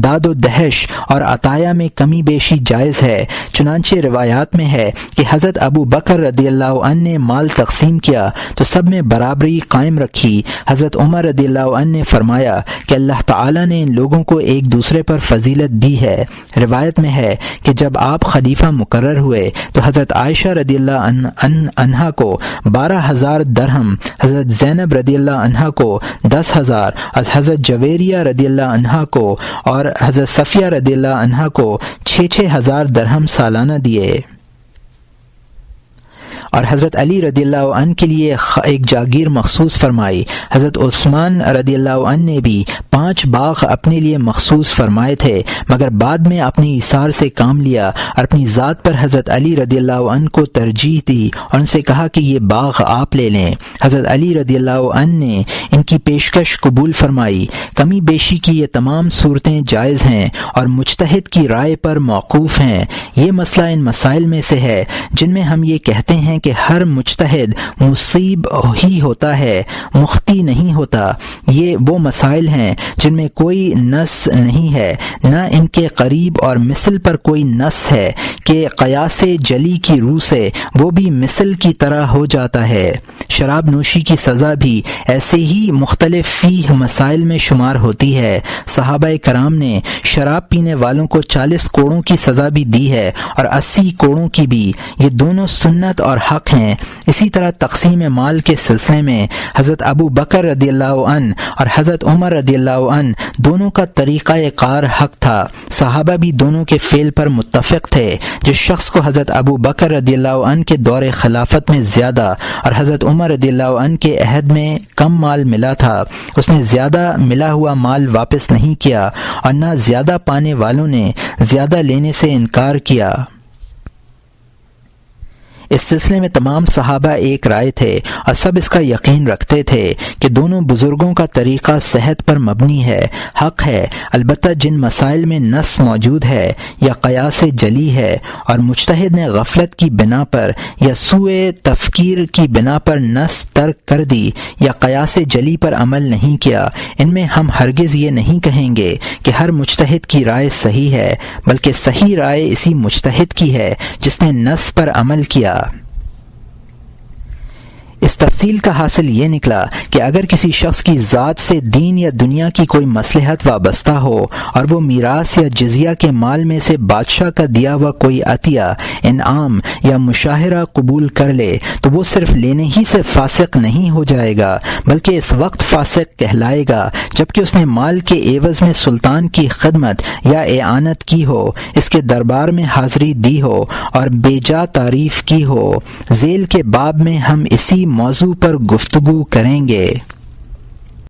داد و دہش اور عطایا میں کمی بیشی جائز ہے، چنانچہ روایات میں ہے کہ حضرت ابو بکر رضی اللہ عنہ نے مال تقسیم کیا تو سب میں برابری قائم رکھی۔ حضرت عمر رضی اللہ عنہ نے فرمایا کہ اللہ تعالی نے ان لوگوں کو ایک دوسرے پر فضیلت دی ہے۔ روایت میں ہے کہ جب آپ خلیفہ مقرر ہوئے تو حضرت عائشہ رضی اللہ عنہا کو 12,000 درہم، حضرت زینب رضی اللہ عنہا کو 10,000، حضرت جویریہ رضی اللہ عنہا کو اور حضرت صفیہ رضی اللہ عنہا کو 6,000 درہم سالانہ دیے۔ اور حضرت علی رضی اللہ عنہ کے لیے ایک جاگیر مخصوص فرمائی۔ حضرت عثمان رضی اللہ عنہ نے بھی 5 باغ اپنے لیے مخصوص فرمائے تھے، مگر بعد میں اپنی ایثار سے کام لیا اور اپنی ذات پر حضرت علی رضی اللہ عنہ کو ترجیح دی اور ان سے کہا کہ یہ باغ آپ لے لیں۔ حضرت علی رضی اللہ عنہ نے ان کی پیشکش قبول فرمائی۔ کمی بیشی کی یہ تمام صورتیں جائز ہیں اور مجتہد کی رائے پر موقوف ہیں۔ یہ مسئلہ ان مسائل میں سے ہے جن میں ہم یہ کہتے ہیں کہ ہر مجتہد مصیب ہی ہوتا ہے، مخطی نہیں ہوتا۔ یہ وہ مسائل ہیں جن میں کوئی نص نہیں ہے، نہ ان کے قریب اور مثل پر کوئی نص ہے کہ قیاس جلی کی روح سے وہ بھی مثل کی طرح ہو جاتا ہے۔ شراب نوشی کی سزا بھی ایسے ہی مختلف فیہ مسائل میں شمار ہوتی ہے۔ صحابہ کرام نے شراب پینے والوں کو 40 کوڑوں کی سزا بھی دی ہے اور 80 کوڑوں کی بھی، یہ دونوں سنت اور حق ہیں۔ اسی طرح تقسیم مال کے سلسلے میں حضرت ابو بکر رضی اللہ عنہ اور حضرت عمر رضی اللہ عنہ دونوں کا طریقہ کار حق تھا۔ صحابہ بھی دونوں کے فعل پر متفق تھے۔ جس شخص کو حضرت ابو بکر رضی اللہ عنہ کے دور خلافت میں زیادہ اور حضرت عمر رضی اللہ عنہ کے عہد میں کم مال ملا تھا، اس نے زیادہ ملا ہوا مال واپس نہیں کیا اور نہ زیادہ پانے والوں نے زیادہ لینے سے انکار کیا۔ اس سلسلے میں تمام صحابہ ایک رائے تھے اور سب اس کا یقین رکھتے تھے کہ دونوں بزرگوں کا طریقہ صحت پر مبنی ہے، حق ہے۔ البتہ جن مسائل میں نص موجود ہے یا قیاس جلی ہے اور مجتہد نے غفلت کی بنا پر یا سوء تفکیر کی بنا پر نص ترک کر دی یا قیاس جلی پر عمل نہیں کیا، ان میں ہم ہرگز یہ نہیں کہیں گے کہ ہر مجتہد کی رائے صحیح ہے، بلکہ صحیح رائے اسی مجتہد کی ہے جس نے نص پر عمل کیا۔ اس تفصیل کا حاصل یہ نکلا کہ اگر کسی شخص کی ذات سے دین یا دنیا کی کوئی مصلحت وابستہ ہو اور وہ میراث یا جزیہ کے مال میں سے بادشاہ کا دیا ہوا کوئی عطیہ، انعام یا مشاہرہ قبول کر لے تو وہ صرف لینے ہی سے فاسق نہیں ہو جائے گا، بلکہ اس وقت فاسق کہلائے گا جبکہ اس نے مال کے عوض میں سلطان کی خدمت یا اعانت کی ہو، اس کے دربار میں حاضری دی ہو اور بے جا تعریف کی ہو۔ ذیل کے باب میں ہم اسی موضوع پر گفتگو کریں گے۔